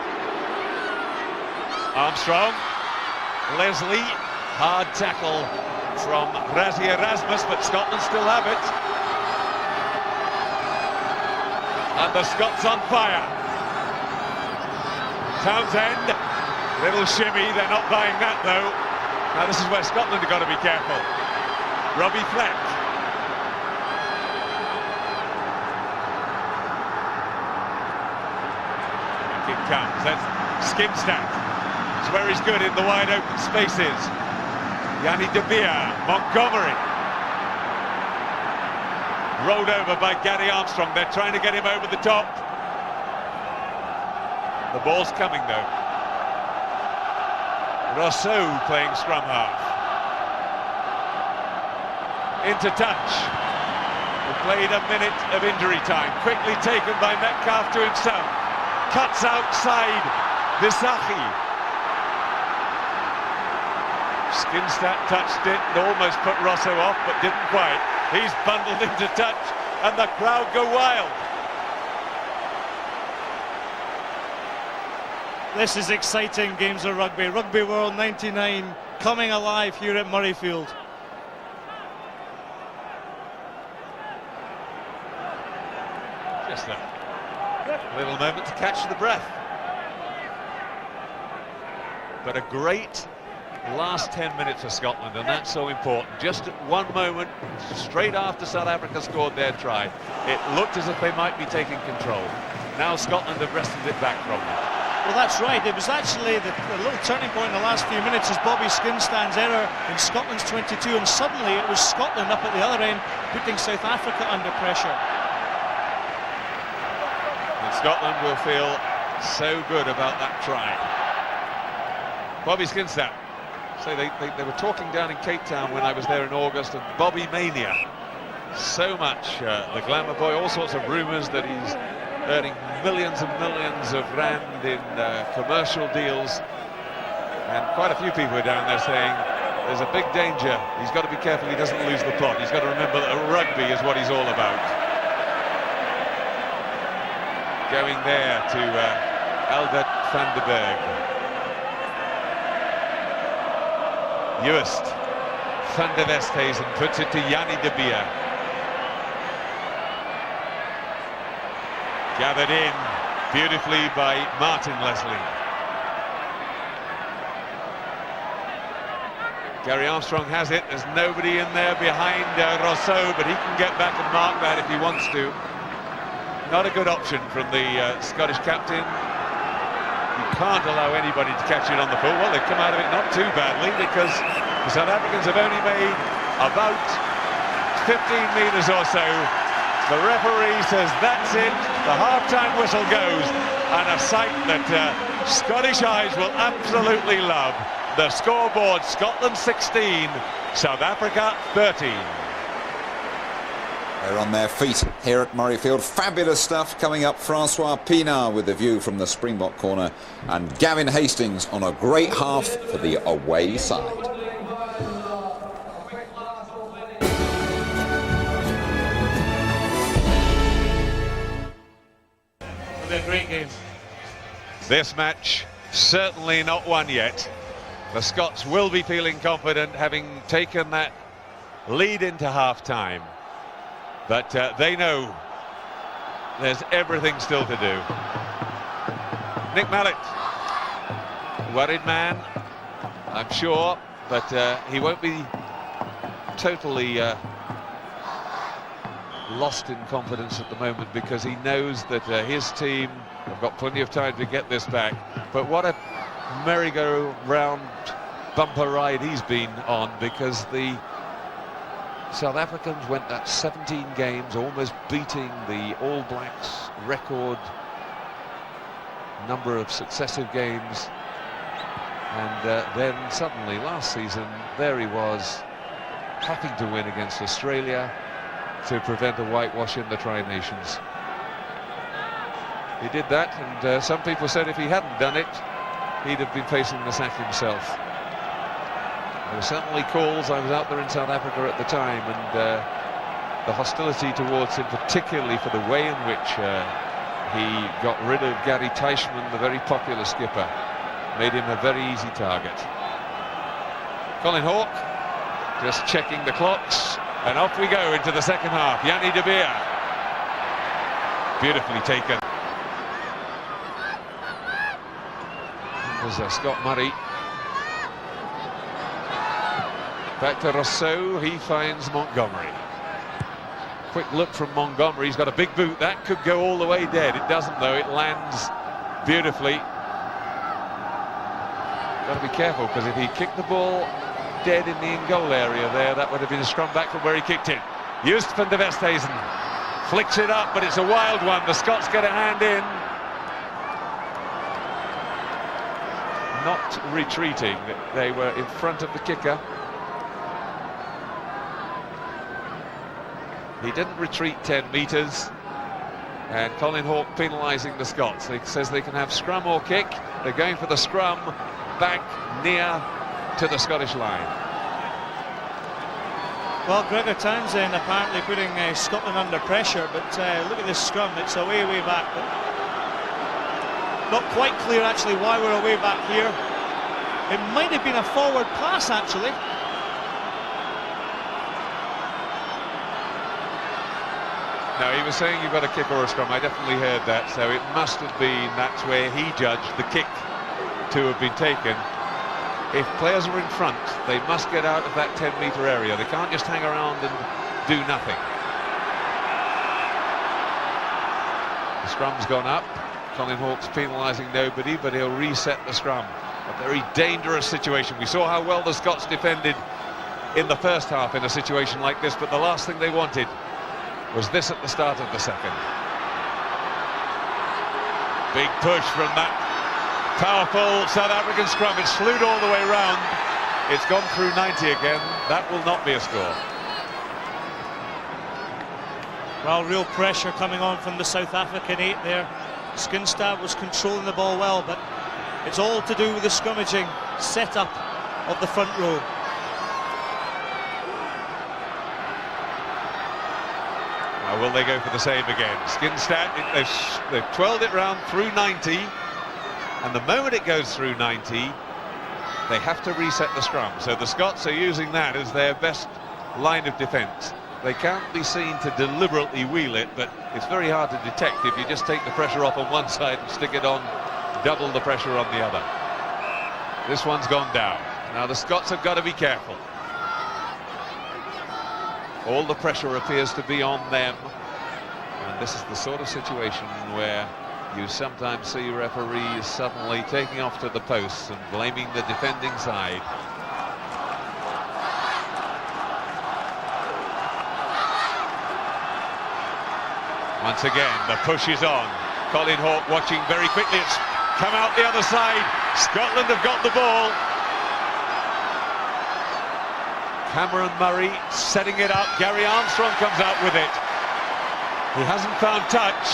Armstrong, Leslie, hard tackle from Rassie Erasmus, but Scotland still have it. And the Scots on fire. Townsend, little shimmy, they're not buying that though. Now this is where Scotland have got to be careful. Robbie Fleck. Back it comes, that's Skimstad. It's where he's good in the wide open spaces. Yanni De Beer, Montgomery. Rolled over by Gary Armstrong, they're trying to get him over the top. The ball's coming though. Rousseau playing scrum half. Into touch. We played a minute of injury time. Quickly taken by Metcalf to himself. Cuts outside Visachi. Skimstad touched it and almost put Rousseau off, but didn't quite. He's bundled into touch and the crowd go wild. This is exciting games of rugby. Rugby World 99 coming alive here at Murrayfield. Just a little moment to catch the breath. But a great last 10 minutes for Scotland, and that's so important. Just at one moment, straight after South Africa scored their try, it looked as if they might be taking control. Now Scotland have wrested it back from them. Well, that's right. It was actually the little turning point in the last few minutes is Bobby Skinstad's error in Scotland's 22, and suddenly it was Scotland up at the other end putting South Africa under pressure. And Scotland will feel so good about that try. Bobby Skinstad. So they were talking down in Cape Town when I was there in August of Bobby Mania. So much, the glamour boy, all sorts of rumours that he's earning millions and millions of rand in commercial deals, and quite a few people are down there saying there's a big danger. He's got to be careful he doesn't lose the plot. He's got to remember that rugby is what he's all about. Going there to Eldert van den Berg. Joost van der Westhuizen puts it to Yanni De Beer. Gathered in beautifully by Martin Leslie. Gary Armstrong has it. There's nobody in there behind Rousseau, but he can get back and mark that if he wants to. Not a good option from the Scottish captain. You can't allow anybody to catch it on the full. Well, they've come out of it not too badly, because the South Africans have only made about 15 metres or so. The referee says that's it, the half-time whistle goes, and a sight that Scottish eyes will absolutely love. The scoreboard, Scotland 16, South Africa 13. They're on their feet here at Murrayfield. Fabulous stuff coming up. Francois Pienaar with the view from the Springbok corner, and Gavin Hastings on a great half for the away side. A great game. This match certainly not won yet. The Scots will be feeling confident, having taken that lead into half-time, but they know there's everything still to do. Nick Mallet, worried man, I'm sure, but he won't be totally lost in confidence at the moment, because he knows that his team have got plenty of time to get this back. But what a merry-go-round bumper ride he's been on, because the South Africans went at 17 games, almost beating the All Blacks record number of successive games, and then suddenly last season there he was, having to win against Australia to prevent a whitewash in the Tri-Nations. He did that, and some people said if he hadn't done it, he'd have been facing the sack himself. There were certainly calls. I was out there in South Africa at the time, and the hostility towards him, particularly for the way in which he got rid of Gary Teichmann, the very popular skipper, made him a very easy target. Colin Hawke just checking the clocks, and off we go into the second half. Yanni de Beer, beautifully taken. There's Scott Murray. Back to Rousseau, he finds Montgomery. Quick look from Montgomery, he's got a big boot, that could go all the way dead. It doesn't though, it lands beautifully. Got to be careful, because if he kicked the ball dead in the in-goal area there, that would have been a scrum back from where he kicked it. Just van der Westhuizen flicks it up, but it's a wild one. The Scots get a hand in. Not retreating, they were in front of the kicker. He didn't retreat 10 metres, and Colin Hawke penalising the Scots. He says they can have scrum or kick. They're going for the scrum, back near to the Scottish line. Well, Gregor Townsend apparently putting Scotland under pressure, but look at this scrum, it's way back. But not quite clear actually why we're away back here. It might have been a forward pass actually. No, he was saying you've got a kick or a scrum. I definitely heard that, so it must have been that's where he judged the kick to have been taken. If players are in front, they must get out of that 10-metre area. They can't just hang around and do nothing. The scrum's gone up. Colin Hawke's penalising nobody, but he'll reset the scrum. A very dangerous situation. We saw how well the Scots defended in the first half in a situation like this, but the last thing they wanted was this at the start of the second. Big push from that powerful South African scrum. It's slewed all the way round. It's gone through 90 again. That will not be a score. Well, real pressure coming on from the South African 8 there. Skinstad was controlling the ball well, but it's all to do with the scrummaging setup of the front row. Now, will they go for the same again? Skinstad, they've twirled it round through 90, and the moment it goes through 90, they have to reset the scrum. So the Scots are using that as their best line of defence. They can't be seen to deliberately wheel it, but it's very hard to detect if you just take the pressure off on one side and stick it on double the pressure on the other. This one's gone down. Now the Scots have got to be careful. All the pressure appears to be on them, and this is the sort of situation where you sometimes see referees suddenly taking off to the posts and blaming the defending side. Once again, the push is on. Colin Hawke watching very quickly. It's come out the other side. Scotland have got the ball. Cameron Murray setting it up. Gary Armstrong comes out with it. He hasn't found touch.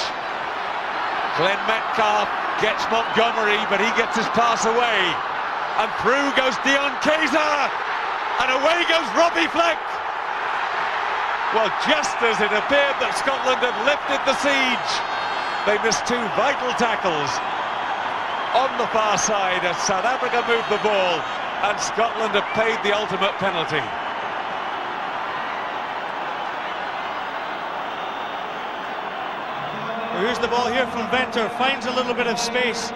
Glenn Metcalf gets Montgomery, but he gets his pass away. And through goes Dion Kaiser. And away goes Robbie Fleck. Well, just as it appeared that Scotland had lifted the siege, they missed two vital tackles on the far side as South Africa moved the ball, and Scotland have paid the ultimate penalty. Here's the ball here from Venter, finds a little bit of space.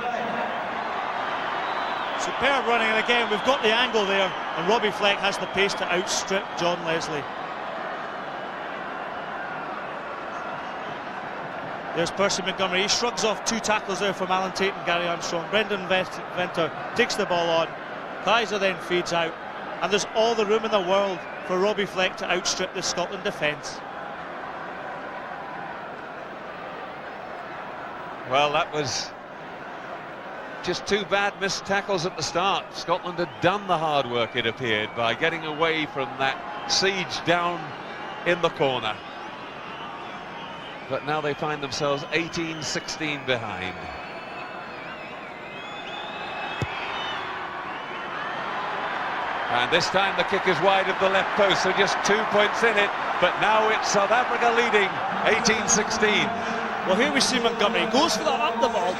Superb running, and again we've got the angle there, and Robbie Fleck has the pace to outstrip John Leslie. There's Percy Montgomery, he shrugs off two tackles there from Alan Tate and Gary Armstrong. Brendan Venter takes the ball on, Kaiser then feeds out, and there's all the room in the world for Robbie Fleck to outstrip the Scotland defence. Well, that was just two bad missed tackles at the start. Scotland had done the hard work, it appeared, by getting away from that siege down in the corner. But now they find themselves 18-16 behind. And this time the kick is wide of the left post, so just 2 points in it. But now it's South Africa leading, 18-16. Well, here we see Montgomery. He goes for that up the ball.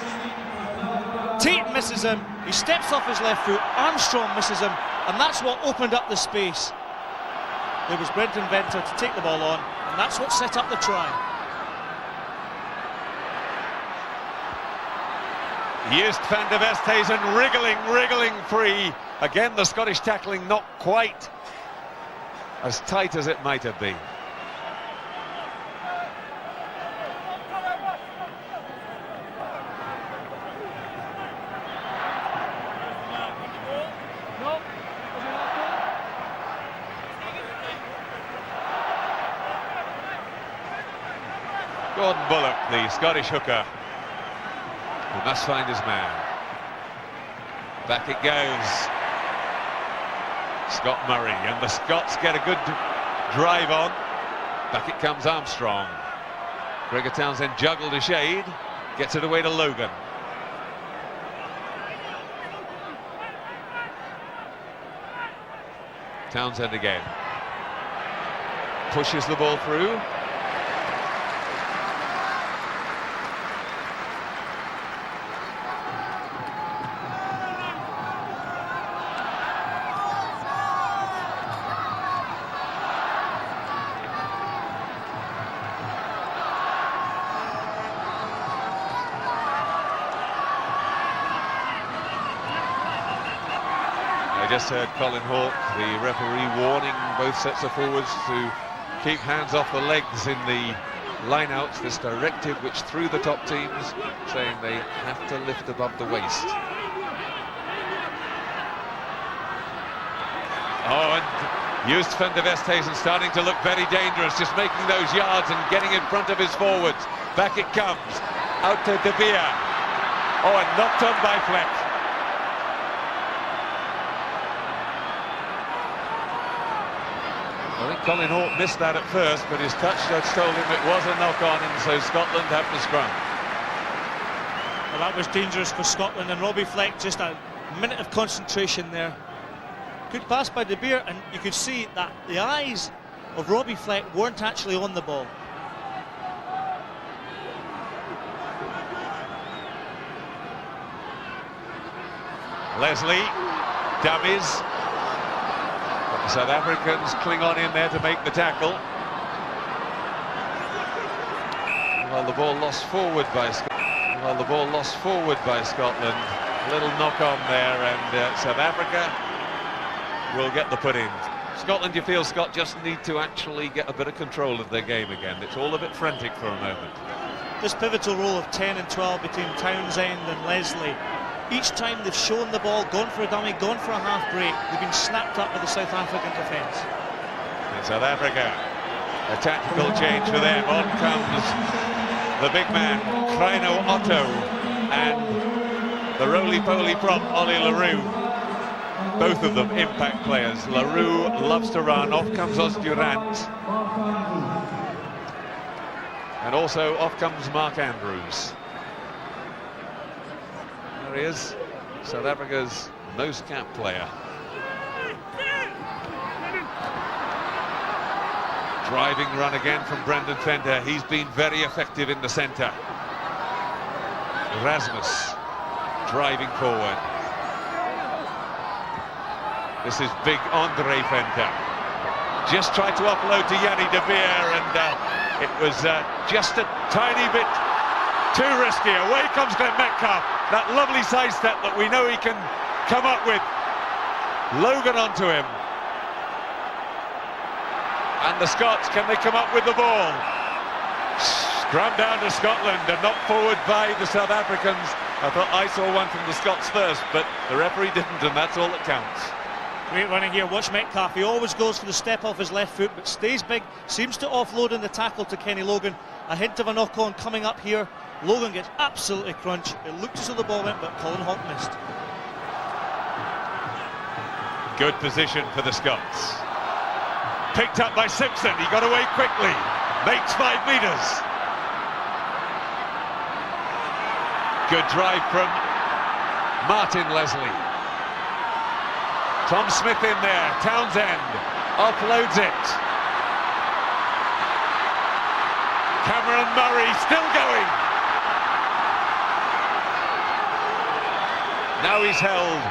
Tate misses him. He steps off his left foot. Armstrong misses him. And that's what opened up the space. There was Brenton Venter to take the ball on. And that's what set up the try. Joost van der Westhuizen wriggling free. Again, the Scottish tackling not quite as tight as it might have been. Gordon Bullock, the Scottish hooker, who must find his man. Back it goes. Scott Murray, and the Scots get a good drive on. Back it comes Armstrong. Gregor Townsend juggled a shade, gets it away to Logan. Townsend again. Pushes the ball through. I just heard Colin Hawke, the referee, warning both sets of forwards to keep hands off the legs in the lineouts. This directive which threw the top teams, saying they have to lift above the waist. Oh, and Joost van der Westhuizen starting to look very dangerous, just making those yards and getting in front of his forwards. Back it comes, out to De Beer. Oh, and knocked on by Fleck. I think Colin Hawke missed that at first, but his touch judge told him it was a knock-on, and so Scotland have to scrum. Well, that was dangerous for Scotland, and Robbie Fleck, just a minute of concentration there. Good pass by De Beer, and you could see that the eyes of Robbie Fleck weren't actually on the ball. Leslie, dummies. The South Africans cling on in there to make the tackle. Well, the ball lost forward by Scotland. A little knock on there, and South Africa will get the put in. Scotland, you feel, Scott, just need to actually get a bit of control of their game again. It's all a bit frantic for a moment. This pivotal role of 10 and 12 between Townsend and Leslie. Each time they've shown the ball, gone for a dummy, gone for a half break, they've been snapped up by the South African defence. In South Africa, a tactical change for them. On comes the big man, Crino Otto, and the roly-poly prop, Ollie LaRue. Both of them impact players. LaRue loves to run. Off comes Osdurant. And also off comes Mark Andrews. There he is, South Africa's most capped player. Driving run again from Brendan Venter. He's been very effective in the centre. Rasmus driving forward. This is big Andre Venter. Just tried to offload to Yanni De Beer, and it was just a tiny bit too risky. Away comes Glenn Metcalf. That lovely sidestep that we know he can come up with. Logan onto him. And the Scots, can they come up with the ball? Scrum down to Scotland and knocked forward by the South Africans. I thought I saw one from the Scots first, but the referee didn't, and that's all that counts. Great running here. Watch Metcalf. He always goes for the step off his left foot, but stays big. Seems to offload in the tackle to Kenny Logan. A hint of a knock-on coming up here. Logan gets absolutely crunched. It looked as though the ball went, but Colin Hawke missed. Good position for the Scots. Picked up by Simpson. He got away quickly. Makes 5 metres. Good drive from Martin Leslie. Tom Smith in there, Townsend offloads it. Cameron Murray still going. Now he's held.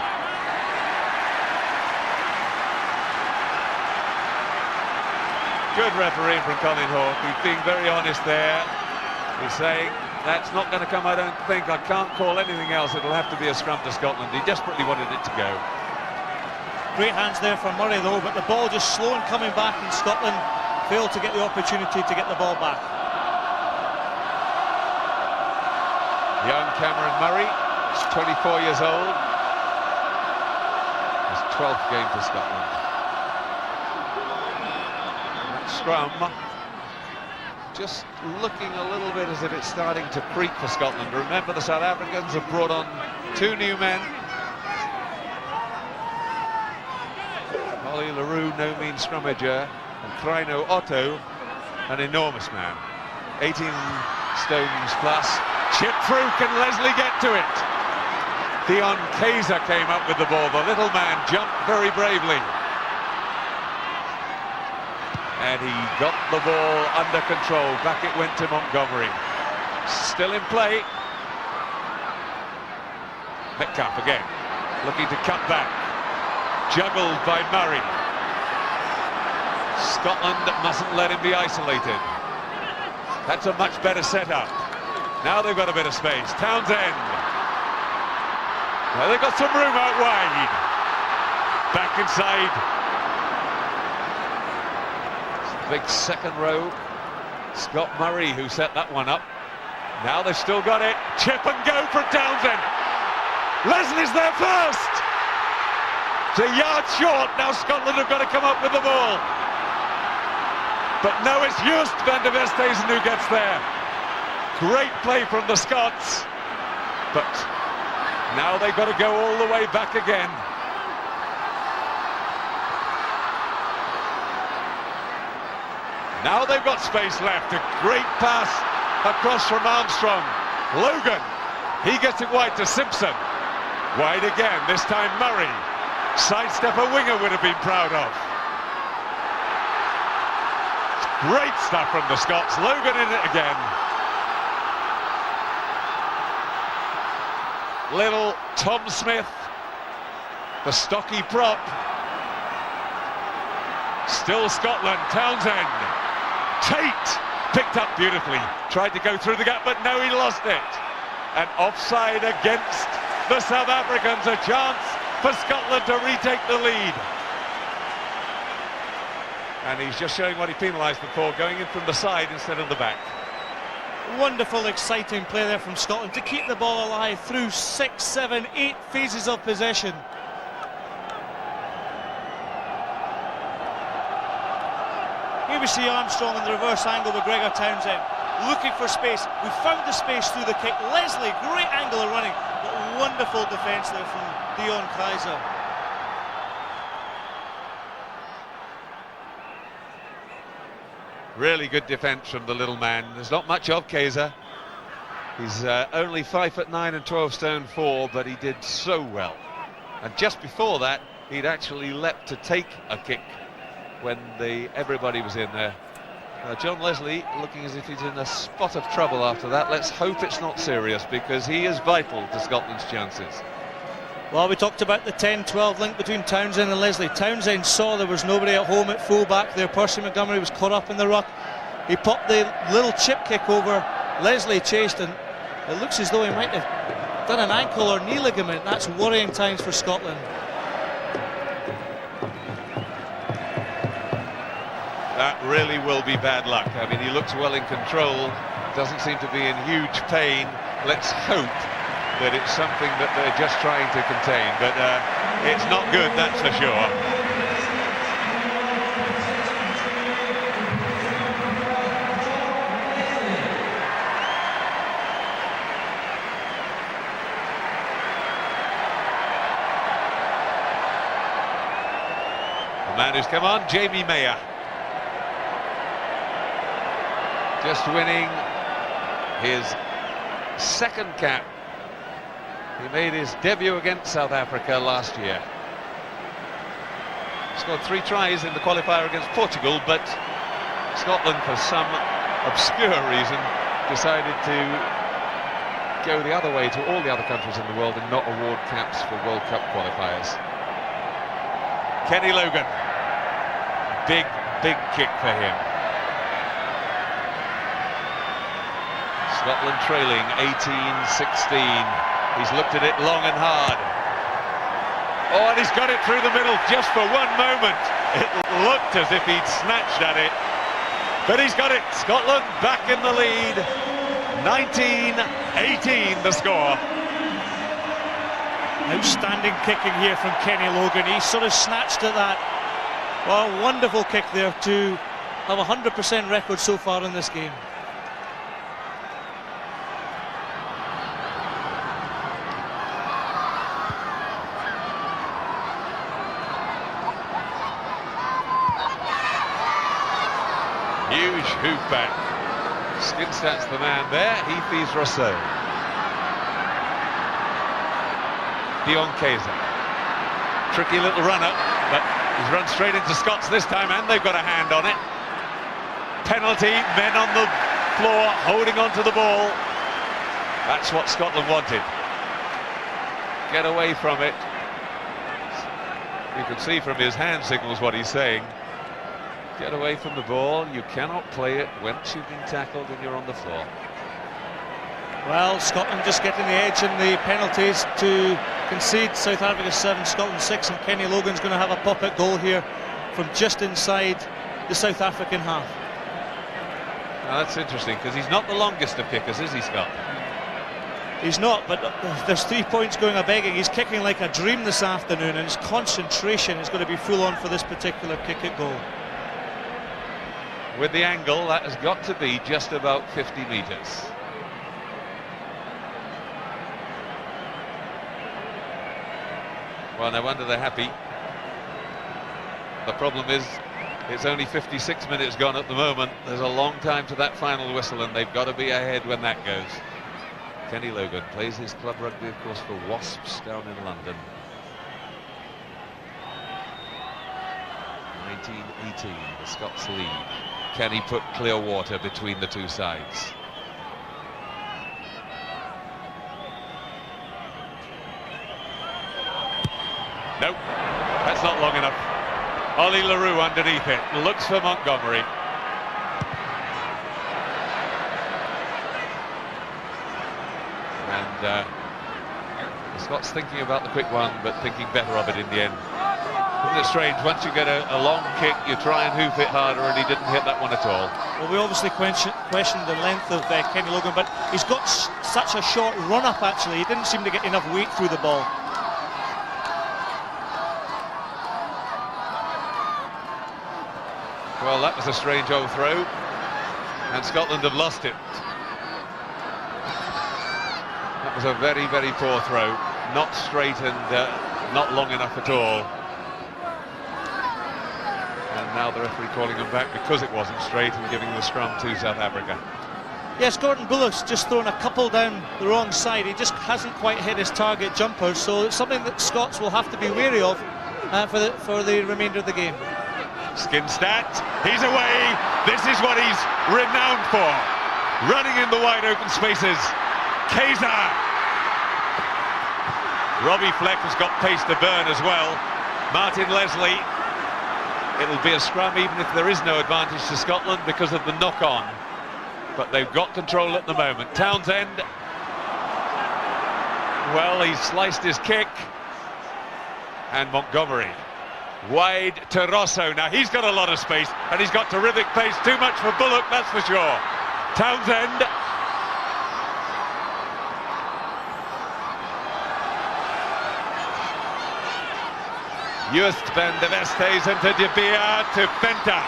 Good refereeing from Colin Hawke. He's being very honest there. He's saying, that's not going to come, I don't think. I can't call anything else. It'll have to be a scrum to Scotland. He desperately wanted it to go. Great hands there for Murray though, but the ball just slow in coming back, and Scotland failed to get the opportunity to get the ball back. Young Cameron Murray is 24 years old. His 12th game for Scotland. That scrum just looking a little bit as if it's starting to creep for Scotland. Remember, the South Africans have brought on 2 new men. Ollie LaRue, no mean scrummager, and Crino Otto, an enormous man. 18 stones plus. Chip through, can Leslie get to it? Dion Kaiser came up with the ball. The little man jumped very bravely. And he got the ball under control. Back it went to Montgomery. Still in play. Metcalf again, looking to cut back. Juggled by Murray. Scotland mustn't let him be isolated. That's a much better setup. Now they've got a bit of space. Townsend. Now they've got some room out wide. Back inside. Big second row. Scott Murray who set that one up. Now they've still got it. Chip and go from Townsend. Leslie's there first. It's a yard short. Now Scotland have got to come up with the ball. But no, it's Just van der Westhuizen who gets there. Great play from the Scots. But now they've got to go all the way back again. Now they've got space left. A great pass across from Armstrong. Logan, he gets it wide to Simpson. Wide again, this time Murray. Sidestep a winger would have been proud of. Great stuff from the Scots. Logan in it again. Little Tom Smith, the stocky prop. Still Scotland. Townsend. Tate picked up beautifully. Tried to go through the gap, but no, he lost it. And offside against the South Africans. A chance for Scotland to retake the lead. And he's just showing what he penalised them for, going in from the side instead of the back. Wonderful, exciting play there from Scotland to keep the ball alive through 6, 7, 8 phases of possession. Here we see Armstrong in the reverse angle with Gregor Townsend, looking for space. We found the space through the kick. Leslie, great angle of running, but wonderful defence there from Dion Kaiser. Really good defence from the little man. There's not much of Kaiser. He's only 5'9" and 12 stone 4, but he did so well. And just before that, he'd actually leapt to take a kick when everybody was in there. John Leslie looking as if he's in a spot of trouble after that. Let's hope it's not serious, because he is vital to Scotland's chances. Well, we talked about the 10-12 link between Townsend and Leslie. Townsend saw there was nobody at home at full-back there. Percy Montgomery was caught up in the ruck. He popped the little chip kick over. Leslie chased, and it looks as though he might have done an ankle or knee ligament. That's worrying times for Scotland. That really will be bad luck. I mean, he looks well in control, doesn't seem to be in huge pain. Let's hope that it's something that they're just trying to contain, but it's not good, that's for sure. The man who's come on, Jamie Mayer. Just winning his second cap. He made his debut against South Africa last year. Scored 3 tries in the qualifier against Portugal, but Scotland, for some obscure reason, decided to go the other way to all the other countries in the world and not award caps for World Cup qualifiers. Kenny Logan, big kick for him. Scotland trailing 18-16. He's looked at it long and hard. Oh, and he's got it through the middle just for one moment. It looked as if he'd snatched at it, but he's got it. Scotland back in the lead. 19-18 the score. Outstanding kicking here from Kenny Logan. He sort of snatched at that. Well, wonderful kick there to have a 100% record so far in this game. Huge hoop back. Skinstat's the man there. Heath Rousseau. Dion Kaiser. Tricky little runner, but he's run straight into Scots this time, and they've got a hand on it. Penalty, men on the floor holding on to the ball. That's what Scotland wanted. Get away from it. You can see from his hand signals what he's saying. Get away from the ball. You cannot play it once you've been tackled and you're on the floor. Well, Scotland just getting the edge in the penalties to concede. South Africa 7, Scotland 6, and Kenny Logan's going to have a pop-at goal here from just inside the South African half. Now that's interesting, because he's not the longest of kickers, is he, Scott? He's not, but there's 3 points going a-begging. He's kicking like a dream this afternoon, and his concentration is going to be full on for this particular kick-at goal. With the angle, that has got to be just about 50 metres. Well, no wonder they're happy. The problem is, it's only 56 minutes gone at the moment. There's a long time to that final whistle, and they've got to be ahead when that goes. Kenny Logan plays his club rugby, of course, for Wasps down in London. 19-18, the Scots lead. Can he put clear water between the two sides? Nope, that's not long enough. Ollie LaRue underneath it, looks for Montgomery. And the Scots thinking about the quick one, but thinking better of it in the end. Isn't it strange? Once you get a long kick, you try and hoof it harder, and he didn't hit that one at all. Well, we obviously questioned the length of Kenny Logan, but he's got such a short run-up, actually. He didn't seem to get enough weight through the ball. Well, that was a strange old throw, and Scotland have lost it. That was a very, very poor throw. Not straight and not long enough at all. And now the referee calling them back because it wasn't straight and giving the scrum to South Africa. Yes, Gordon Bullock's just thrown a couple down the wrong side. He just hasn't quite hit his target jumpers, so it's something that Scots will have to be wary of for the remainder of the game. Skinstat, he's away. This is what he's renowned for. Running in the wide open spaces. Kaiser. Robbie Fleck has got pace to burn as well. Martin Leslie. It'll be a scrum even if there is no advantage to Scotland because of the knock-on. But they've got control at the moment. Townsend. Well, he's sliced his kick. And Montgomery. Wide to Rosso. Now he's got a lot of space and he's got terrific pace. Too much for Bullock, that's for sure. Townsend. Just van der Vestes into De Beer to Venter.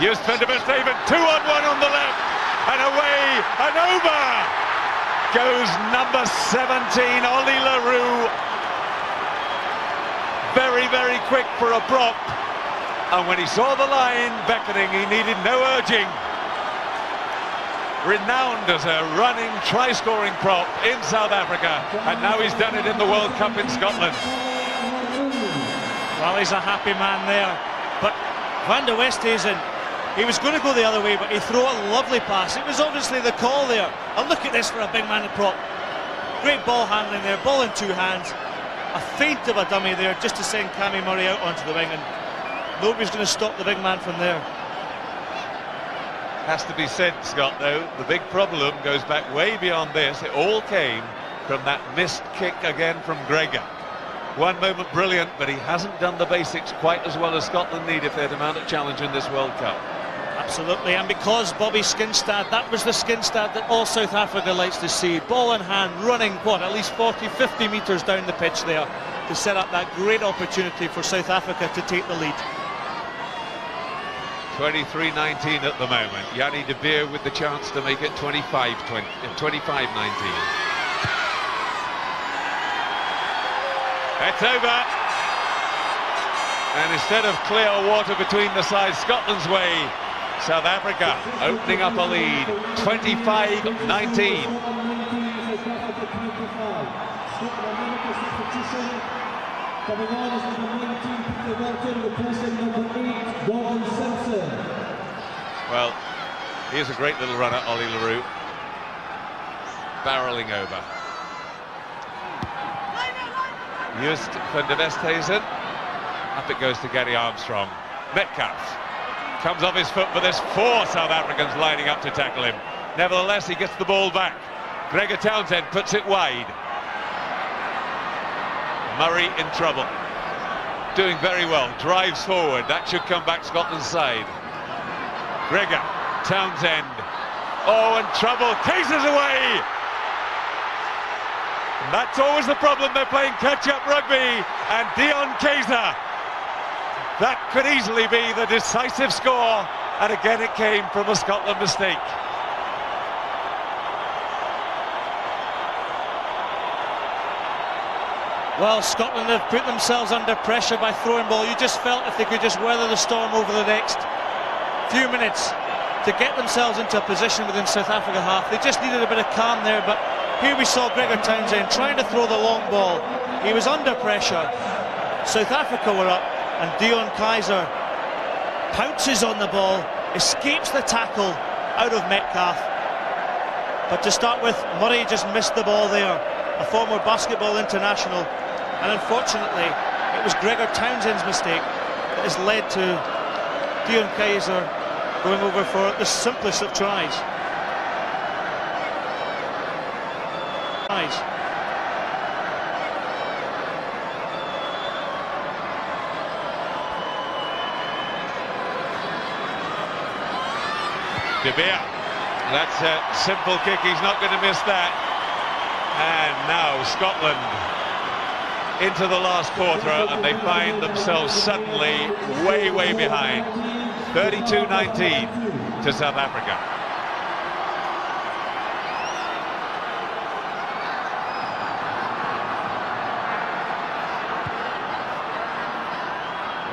Just van der Vestes, 2-on-1 on the left. And away and over goes number 17, Ollie LaRue. Very, very quick for a prop. And when he saw the line beckoning, he needed no urging. renowned as a running, try-scoring prop in South Africa, and now he's done it in the World Cup in Scotland. Well, he's a happy man there, but Van der Westhuizen, he was going to go the other way, but he threw a lovely pass. It was obviously the call there. And look at this for a big man in prop. Great ball handling there, ball in two hands. A feint of a dummy there just to send Cammy Murray out onto the wing, and nobody's going to stop the big man from there. Has to be said, Scott, though, the big problem goes back way beyond this. It all came from that missed kick again from Gregor. One moment brilliant, but he hasn't done the basics quite as well as Scotland need if they're to mount a challenge in this World Cup. Absolutely, and because Bobby Skinstad, that was the Skinstad that all South Africa likes to see. Ball in hand, running, at least 40, 50 metres down the pitch there to set up that great opportunity for South Africa to take the lead. 23-19 at the moment. Yanni de Beer with the chance to make it 25-19. It's over. And instead of clear water between the sides, Scotland's way, South Africa opening up a lead, 25-19. Coming on is number 19, Peter Walton, replacing number 8, Gordon Simpson. Well, here's a great little run at Ollie Leroux. Barrelling over. Just Van der Westhuizen. Up it goes to Gary Armstrong. Metcalf comes off his foot, but there's 4 South Africans lining up to tackle him. Nevertheless, he gets the ball back. Gregor Townsend puts it wide. Murray in trouble. Doing very well. Drives forward. That should come back Scotland's side. Gregor Townsend. Oh, and trouble. Cases away. And that's always the problem. They're playing catch-up rugby. And Dion Kaiser. That could easily be the decisive score. And again, it came from a Scotland mistake. Well, Scotland have put themselves under pressure by throwing ball. You just felt if they could just weather the storm over the next few minutes to get themselves into a position within South Africa half. They just needed a bit of calm there, but here we saw Gregor Townsend trying to throw the long ball. He was under pressure. South Africa were up, and Dion Kaiser pounces on the ball, escapes the tackle out of Metcalf. But to start with, Murray just missed the ball there, a former basketball international. And unfortunately, it was Gregor Townsend's mistake that has led to Dion Kaiser going over for the simplest of tries. De Beer, that's a simple kick, he's not going to miss that. And now Scotland into the last quarter, and they find themselves suddenly way behind. 32-19 to South Africa.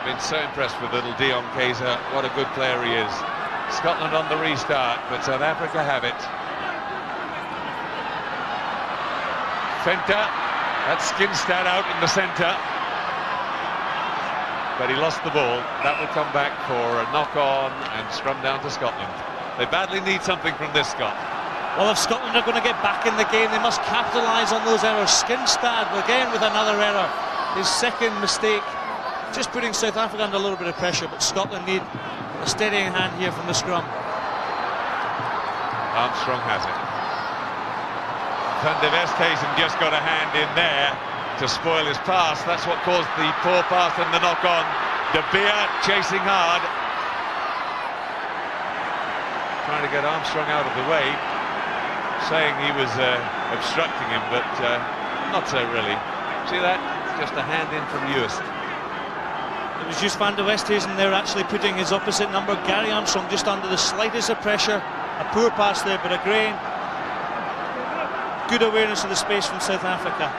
I've been so impressed with little Dion Kaiser. What a good player he is. Scotland on the restart, but South Africa have it. Fenter, that's Skinstad out in the centre. But he lost the ball. That will come back for a knock-on and scrum down to Scotland. They badly need something from this, Scott. Well, if Scotland are going to get back in the game, they must capitalise on those errors. Skinstad again with another error. His second mistake, just putting South Africa under a little bit of pressure, but Scotland need a steadying hand here from the scrum. Armstrong has it. Van der Westhuizen just got a hand in there to spoil his pass. That's what caused the poor pass and the knock-on. De Beer chasing hard. Trying to get Armstrong out of the way. Saying he was obstructing him, but not so really. See that? Just a hand in from Ewist. It was just Van der Westhuizen there actually putting his opposite number, Gary Armstrong, just under the slightest of pressure. A poor pass there, but again, good awareness of the space from South Africa.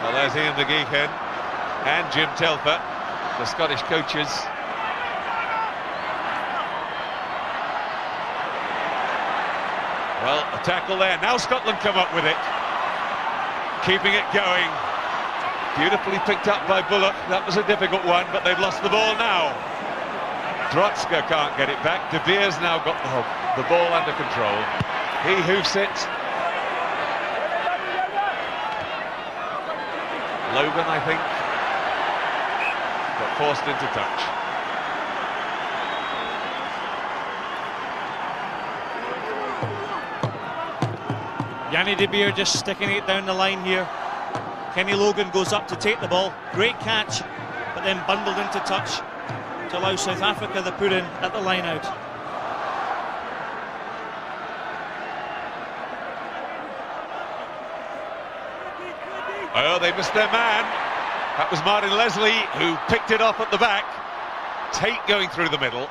Well, there's Ian McGeechan and Jim Telfer, the Scottish coaches, Well, a tackle there. Now Scotland come up with it. Keeping it going. Beautifully picked up by Bullock. That was a difficult one, but they've lost the ball now. Drotzka can't get it back. De Beers now got the ball under control. He hoofs it. Logan, I think, got forced into touch. Yanni De Beer just sticking it down the line here. Kenny Logan goes up to take the ball. Great catch, but then bundled into touch to allow South Africa the put in at the line out. Oh, they missed their man. That was Martin Leslie who picked it up at the back. Tate going through the middle.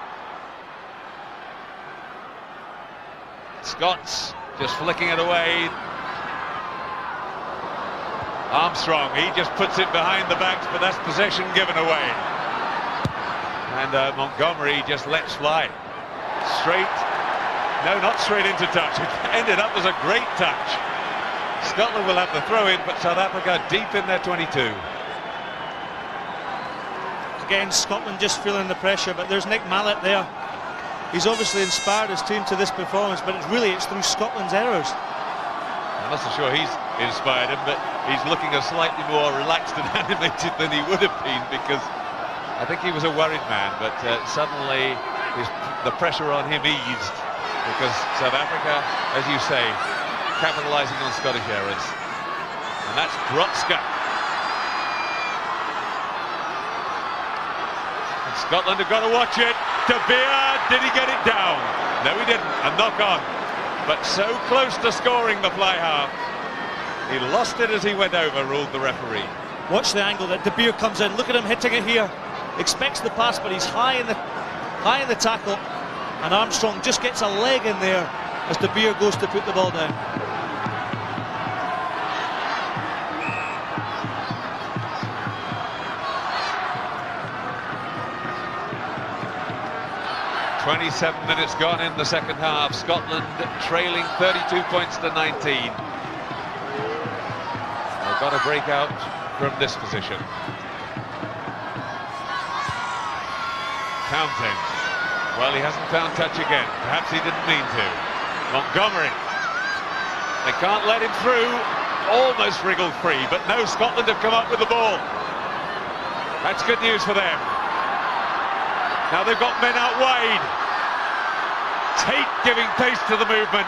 Scots just flicking it away. Armstrong, he just puts it behind the backs, but that's possession given away. And Montgomery just lets fly. Straight, no, not straight into touch. It ended up as a great touch. Scotland will have the throw in, but South Africa deep in their 22. Again, Scotland just feeling the pressure, but there's Nick Mallett there. He's obviously inspired his team to this performance, but it's through Scotland's errors. I'm not so sure he's inspired him, but he's looking a slightly more relaxed and animated than he would have been, because I think he was a worried man, but suddenly the pressure on him eased, because South Africa, as you say, capitalising on Scottish errors. And that's Drotzka. And Scotland have got to watch it. De Beer, did he get it down? No, he didn't. A knock on. But so close to scoring the fly half. He lost it as he went over, ruled the referee. Watch the angle that De Beer comes in. Look at him hitting it here. Expects the pass, but he's high in the tackle. And Armstrong just gets a leg in there as De Beer goes to put the ball down. "27 minutes gone in the second half. Scotland trailing 32 points to 19. They've got to break out from this position. Counting. Well, he hasn't found touch again. Perhaps he didn't mean to. Montgomery. They can't let him through. Almost wriggled free, but no, Scotland have come up with the ball. That's good news for them. Now they've got men out wide. Tate giving pace to the movement.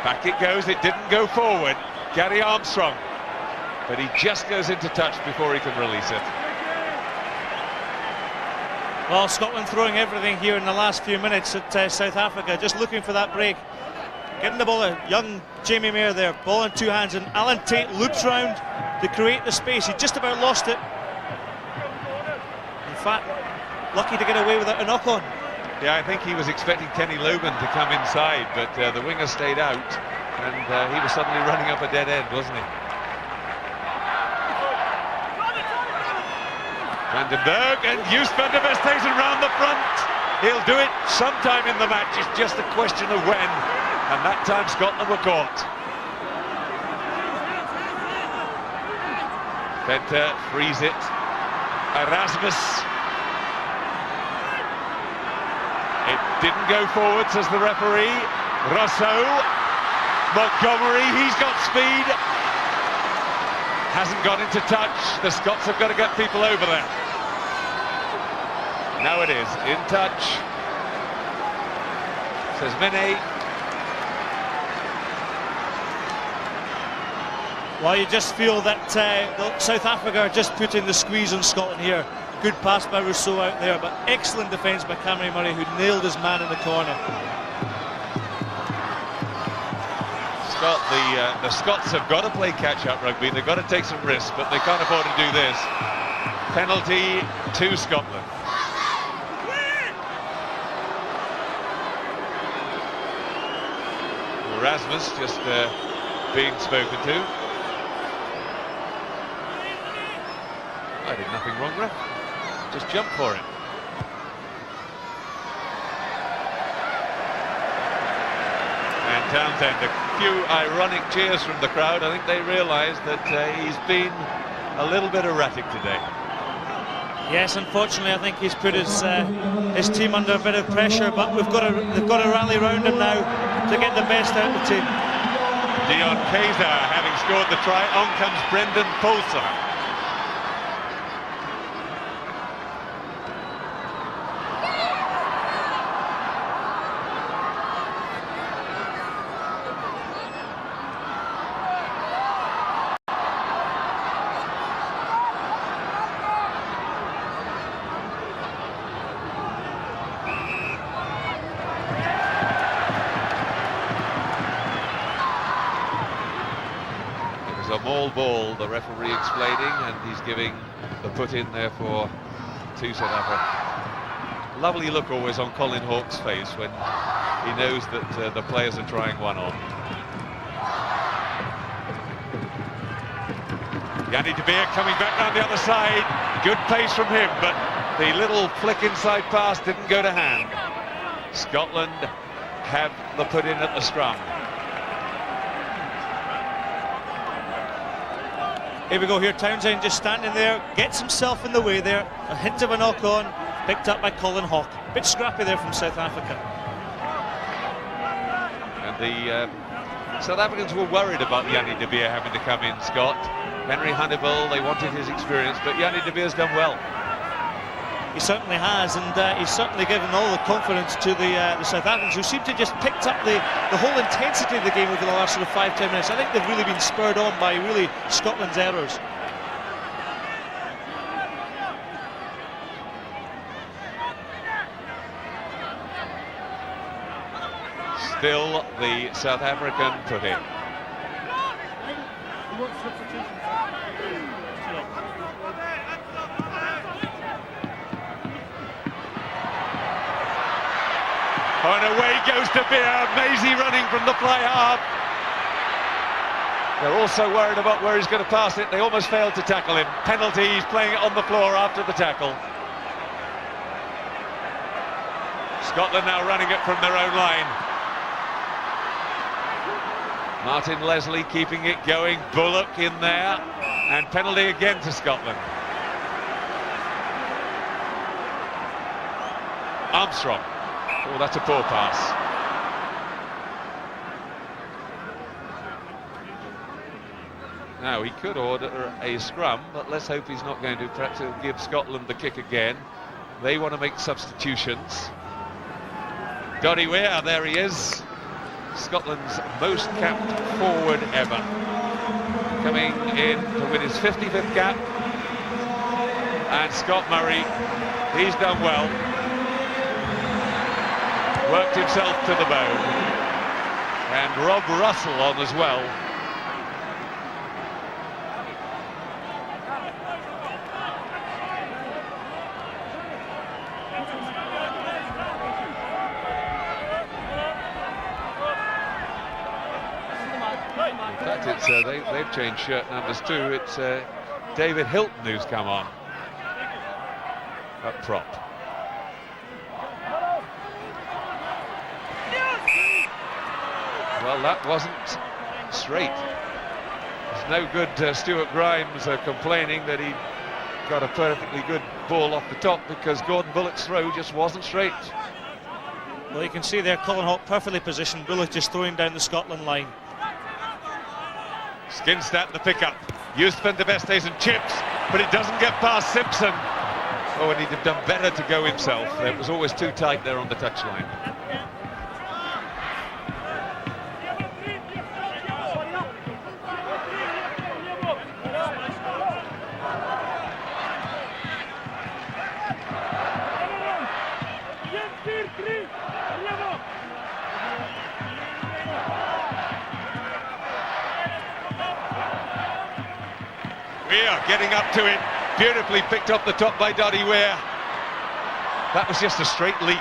Back it goes. It didn't go forward. Gary Armstrong. But he just goes into touch before he can release it. Well, Scotland throwing everything here in the last few minutes at South Africa, just looking for that break. Getting the ball out. Young Jamie Mayer there, ball in two hands, and Alan Tate loops round to create the space. He just about lost it. In fact, lucky to get away without a knock-on. Yeah, I think he was expecting Kenny Logan to come inside, but the winger stayed out, and he was suddenly running up a dead end, wasn't he? Vandenberg, and Joos van der Westhuizen round the front. He'll do it sometime in the match. It's just a question of when, and that time Scotland were caught. Venter frees it. Erasmus. It didn't go forward, says the referee. Rousseau. Montgomery, he's got speed. Hasn't got into touch. The Scots have got to get people over there. Now it is, in touch. Says Mene. Well, you just feel that South Africa are just putting the squeeze on Scotland here. Good pass by Rousseau out there, but excellent defence by Cameron Murray, who nailed his man in the corner. Scott, the Scots have got to play catch-up rugby. They've got to take some risks, but they can't afford to do this. Penalty to Scotland. Erasmus just being spoken to. I did nothing wrong, ref. Just jump for it. Townsend. A few ironic cheers from the crowd. I think they realise that he's been a little bit erratic today. Yes, unfortunately, I think he's put his team under a bit of pressure, but they've got to rally round him now to get the best out of the team. Dion Kayser having scored the try. On comes Brendan Poulsen. A maul ball, the referee explaining, and he's giving the put in there for two South Africa. Lovely look always on Colin Hawke's face when he knows that the players are trying one on. Yanni de Beer coming back down the other side. Good pace from him, but the little flick inside pass didn't go to hand. Scotland have the put in at the scrum. Here we go here, Townsend just standing there, gets himself in the way there, a hint of a knock-on, picked up by Colin Hawke. Bit scrappy there from South Africa. And the South Africans were worried about Yanni de Beer having to come in, Scott. Henry Hannibal, they wanted his experience, but Yanni de Beer's done well. He certainly has, and he's certainly given all the confidence to the South Africans, who seem to just picked up the whole intensity of the game over the last sort of 5-10 minutes. I think they've really been spurred on by really Scotland's errors. Still the South African put in. And away goes De Beer. Maisie running from the fly half. They're also worried about where he's going to pass it. They almost failed to tackle him. Penalty, he's playing it on the floor after the tackle. Scotland now running it from their own line. Martin Leslie keeping it going. Bullock in there. And penalty again to Scotland. Armstrong. Oh, that's a poor pass. Now, he could order a scrum, but let's hope he's not going to. Perhaps he'll give Scotland the kick again. They want to make substitutions. Doddy Weir, there he is. Scotland's most capped forward ever. Coming in to win his 55th cap. And Scott Murray, he's done well. Worked himself to the bone. And Rob Russell on as well. In fact, it's, they've changed shirt numbers too. It's David Hilton who's come on at prop. Well, that wasn't straight. It's no good Stuart Grimes complaining that he got a perfectly good ball off the top, because Gordon Bullock's throw just wasn't straight. Well, you can see there Colin Hawke perfectly positioned, Bullock just throwing down the Scotland line. Skinstad the pickup. Youssef de Bestes and chips, but it doesn't get past Simpson. Oh, and he'd have done better to go himself. It was always too tight there on the touchline. Weir getting up to it, beautifully picked up the top by Doddy Weir. That was just a straight leap.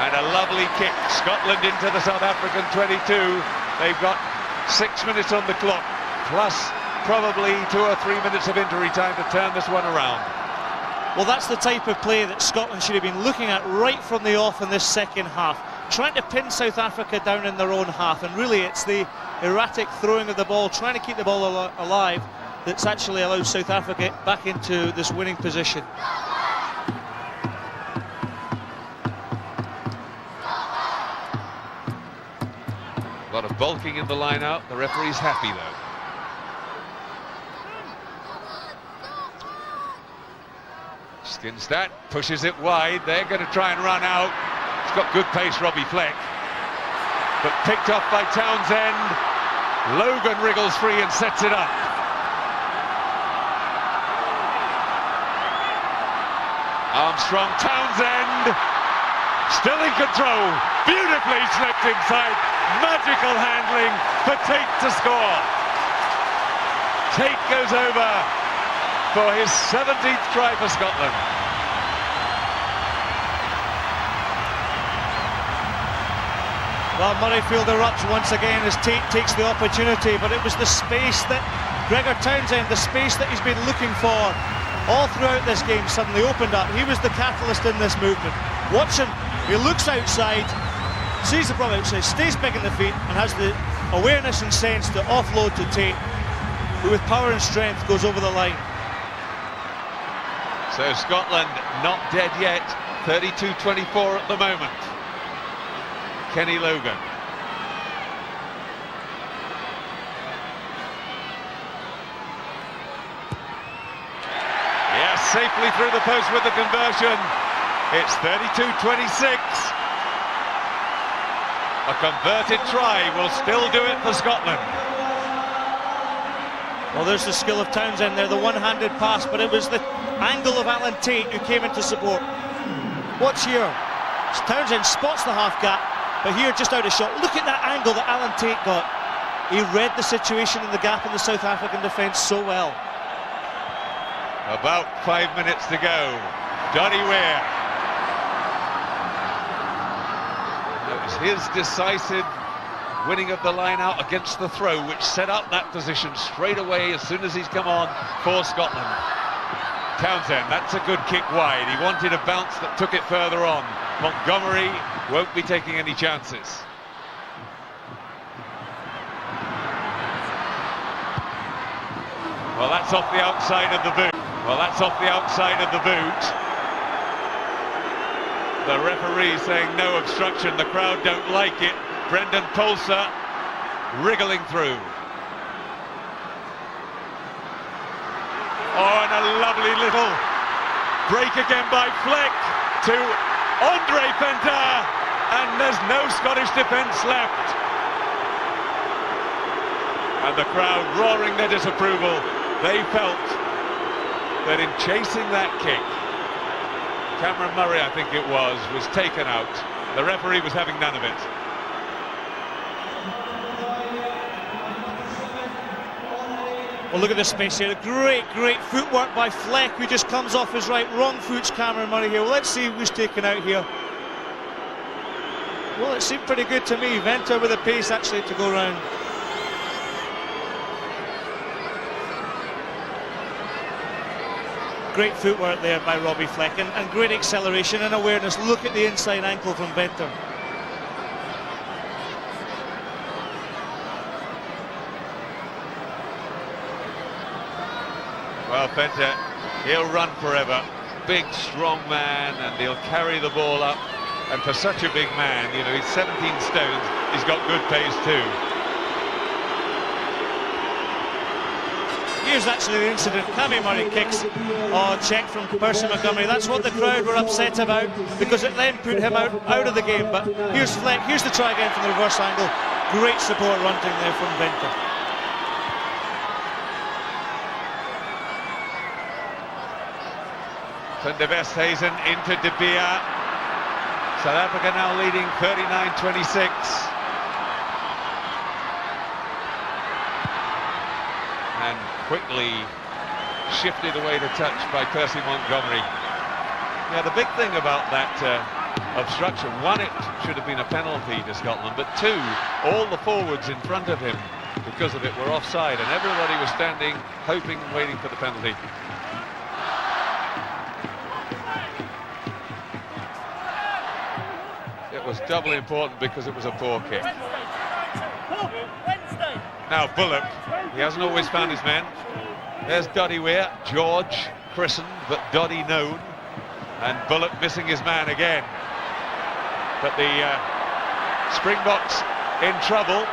And a lovely kick. Scotland into the South African 22. They've got 6 minutes on the clock, plus probably 2 or 3 minutes of injury time to turn this one around. Well, that's the type of play that Scotland should have been looking at right from the off in this second half. trying to pin South Africa down in their own half, and really it's the erratic throwing of the ball, trying to keep the ball alive, that's actually allowed South Africa back into this winning position. A lot of bulking in the line out. The referee's happy though. Skinstad pushes it wide. They're going to try and run out. He's got good pace, Robbie Fleck. But picked up by Townsend. Logan wriggles free and sets it up. Armstrong, Townsend. Still in control. Beautifully slipped inside. Magical handling for Tate to score. Tate goes over for his 17th try for Scotland. Well, Murrayfield erupts once again as Tate takes the opportunity, but it was the space that Gregor Townsend, the space that he's been looking for all throughout this game, suddenly opened up. He was the catalyst in this movement. Watch him, he looks outside, sees the problem outside, stays big in the feet, and has the awareness and sense to offload to Tate, who with power and strength goes over the line. So Scotland not dead yet, 32-24 at the moment. Kenny Logan. Yes, safely through the post with the conversion. It's 32-26. A converted try will still do it for Scotland. Well, there's the skill of Townsend there, the one-handed pass, but it was the angle of Alan Tate who came into support. Watch here. Townsend spots the half gap, but here just out of shot. Look at that angle that Alan Tate got. He read the situation in the gap in the South African defence so well. About 5 minutes to go. Donny Weir. It was his decisive winning of the line out against the throw, which set up that position straight away as soon as he's come on for Scotland. Townsend, that's a good kick wide. He wanted a bounce that took it further on. Montgomery won't be taking any chances. Well, that's off the outside of the boot. The referee saying no obstruction. The crowd don't like it. Brendan Polser wriggling through. Oh, and a lovely little break again by Fleck to Andre Penta, and there's no Scottish defence left. And the crowd roaring their disapproval. They felt that in chasing that kick, Cameron Murray, I think it was taken out. The referee was having none of it. Well, look at the space here. Great footwork by Fleck, who just comes off his right. Wrong foot's Cameron Murray here. Well, let's see who's taken out here. Well, it seemed pretty good to me. Venter with the pace actually to go round. Great footwork there by Robbie Fleck, and great acceleration and awareness. Look at the inside ankle from Venter. Well, Penta, he'll run forever. Big, strong man, and he'll carry the ball up. And for such a big man, you know, he's 17 stones, he's got good pace too. Here's actually the incident. Cammy Murray kicks. Oh, check from Percy Montgomery. That's what the crowd were upset about, because it then put him out of the game. But here's Fleck. Here's the try again from the reverse angle. Great support running there from Venter. Van der Westhuizen into De Beer. South Africa now leading 39-26. And quickly shifted away to touch by Percy Montgomery. Yeah, the big thing about that obstruction, one, it should have been a penalty to Scotland, but two, all the forwards in front of him, because of it, were offside, and everybody was standing, hoping and waiting for the penalty. It was doubly important because it was a poor kick. Now Bullock, he hasn't always found his men. There's Doddy Weir, George christened, but Doddy known. And Bullock missing his man again. But the Springboks in trouble.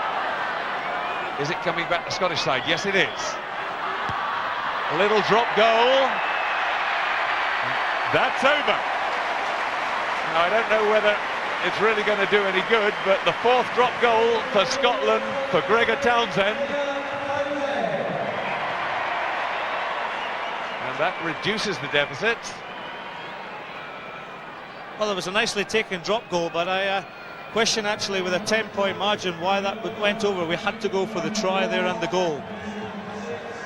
Is it coming back to the Scottish side? Yes, it is. A little drop goal. That's over. Now, I don't know whether it's really going to do any good, but the fourth drop goal for Scotland, for Gregor Townsend. And that reduces the deficit. Well, there was a nicely taken drop goal, but I question actually with a 10-point margin why that went over. We had to go for the try there and the goal.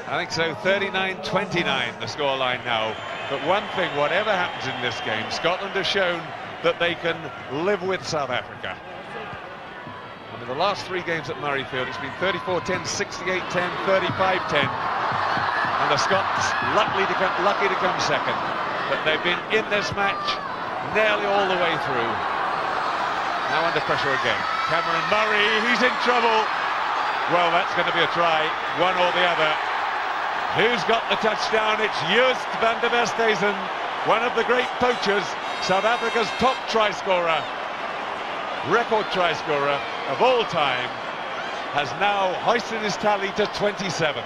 I think so. 39-29 the scoreline now. But one thing, whatever happens in this game, Scotland have shown that they can live with South Africa. I mean, the last three games at Murrayfield, it's been 34-10, 68-10, 35-10. And the Scots lucky to come second. But they've been in this match nearly all the way through. Now under pressure again. Cameron Murray, he's in trouble. Well, that's going to be a try, one or the other. Who's got the touchdown? It's Joost van der Westhuizen, one of the great poachers, South Africa's top try scorer, record try scorer of all time, has now hoisted his tally to 27.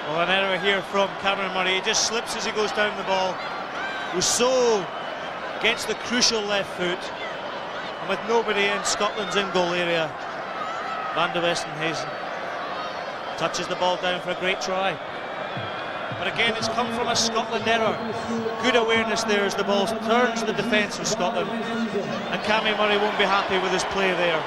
Well, an error here from Cameron Murray. He just slips as he goes down the ball. Rousseau gets the crucial left foot, and with nobody in Scotland's in-goal area, van der Westhuizen touches the ball down for a great try. But again, it's come from a Scotland error. Good awareness there as the ball turns the defence of Scotland, and Cammy Murray won't be happy with his play there.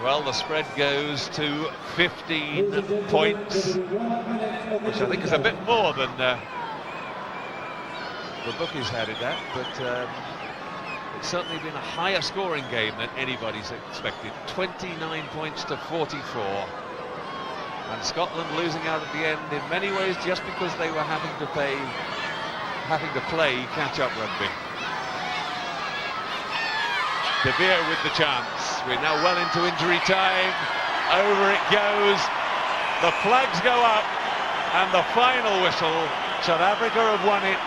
Well, the spread goes to 15 points, which I think is a bit more than the bookies had it at, but it's certainly been a higher scoring game than anybody's expected. 29 points to 44, and Scotland losing out at the end in many ways just because they were having to play catch-up rugby. De Beer with the chance. We're now well into injury time. Over it goes. The flags go up, and the final whistle. South Africa have won it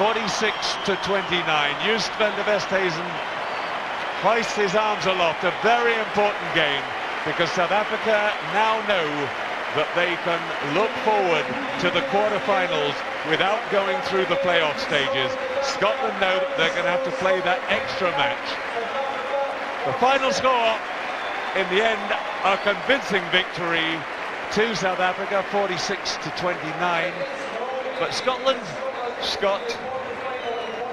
46-29. Joost van der Westhuizen hoists his arms aloft. A very important game, because South Africa now know that they can look forward to the quarter-finals without going through the playoff stages. Scotland know that they're going to have to play that extra match. The final score, in the end, a convincing victory to South Africa, 46-29. But Scotland, Scott,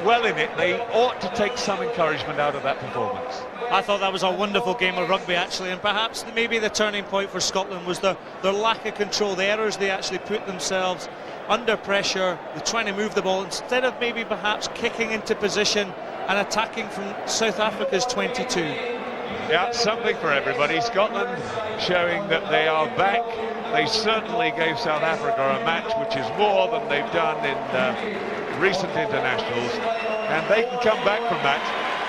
well in it. They ought to take some encouragement out of that performance. I thought that was a wonderful game of rugby, actually, and perhaps maybe the turning point for Scotland was their lack of control, the errors they actually put themselves under pressure. They're trying to move the ball instead of maybe perhaps kicking into position and attacking from South Africa's 22. Yeah, something for everybody. Scotland showing that they are back. They certainly gave South Africa a match which is more than they've done in recent internationals, and they can come back from that.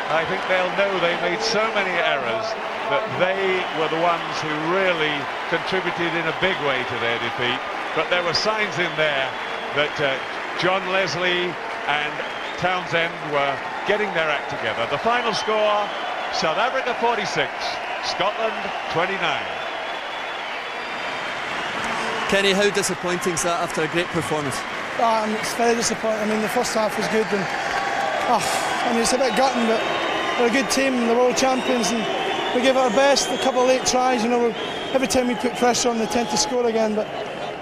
I think they'll know they made so many errors that they were the ones who really contributed in a big way to their defeat. But there were signs in there that John Leslie and Townsend were getting their act together. The final score, South Africa 46, Scotland 29. Kenny, how disappointing is that after a great performance? It's very disappointing. I mean, the first half was good, and it's a bit gutting, but we're a good team, the world champions, and we gave it our best. A couple of late tries, every time we put pressure on, they tend to score again, but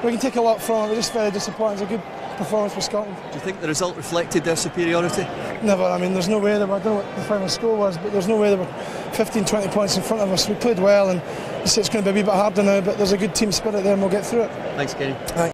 we can take a lot from it. We're just very disappointed. It's a good performance for Scotland. Do you think the result reflected their superiority? Never. I mean, there's no way that I don't know what the final score was, but there's no way they were 15-20 points in front of us. We played well, and it's going to be a wee bit harder now, but there's a good team spirit there, and we'll get through it. Thanks, Kenny. Thanks.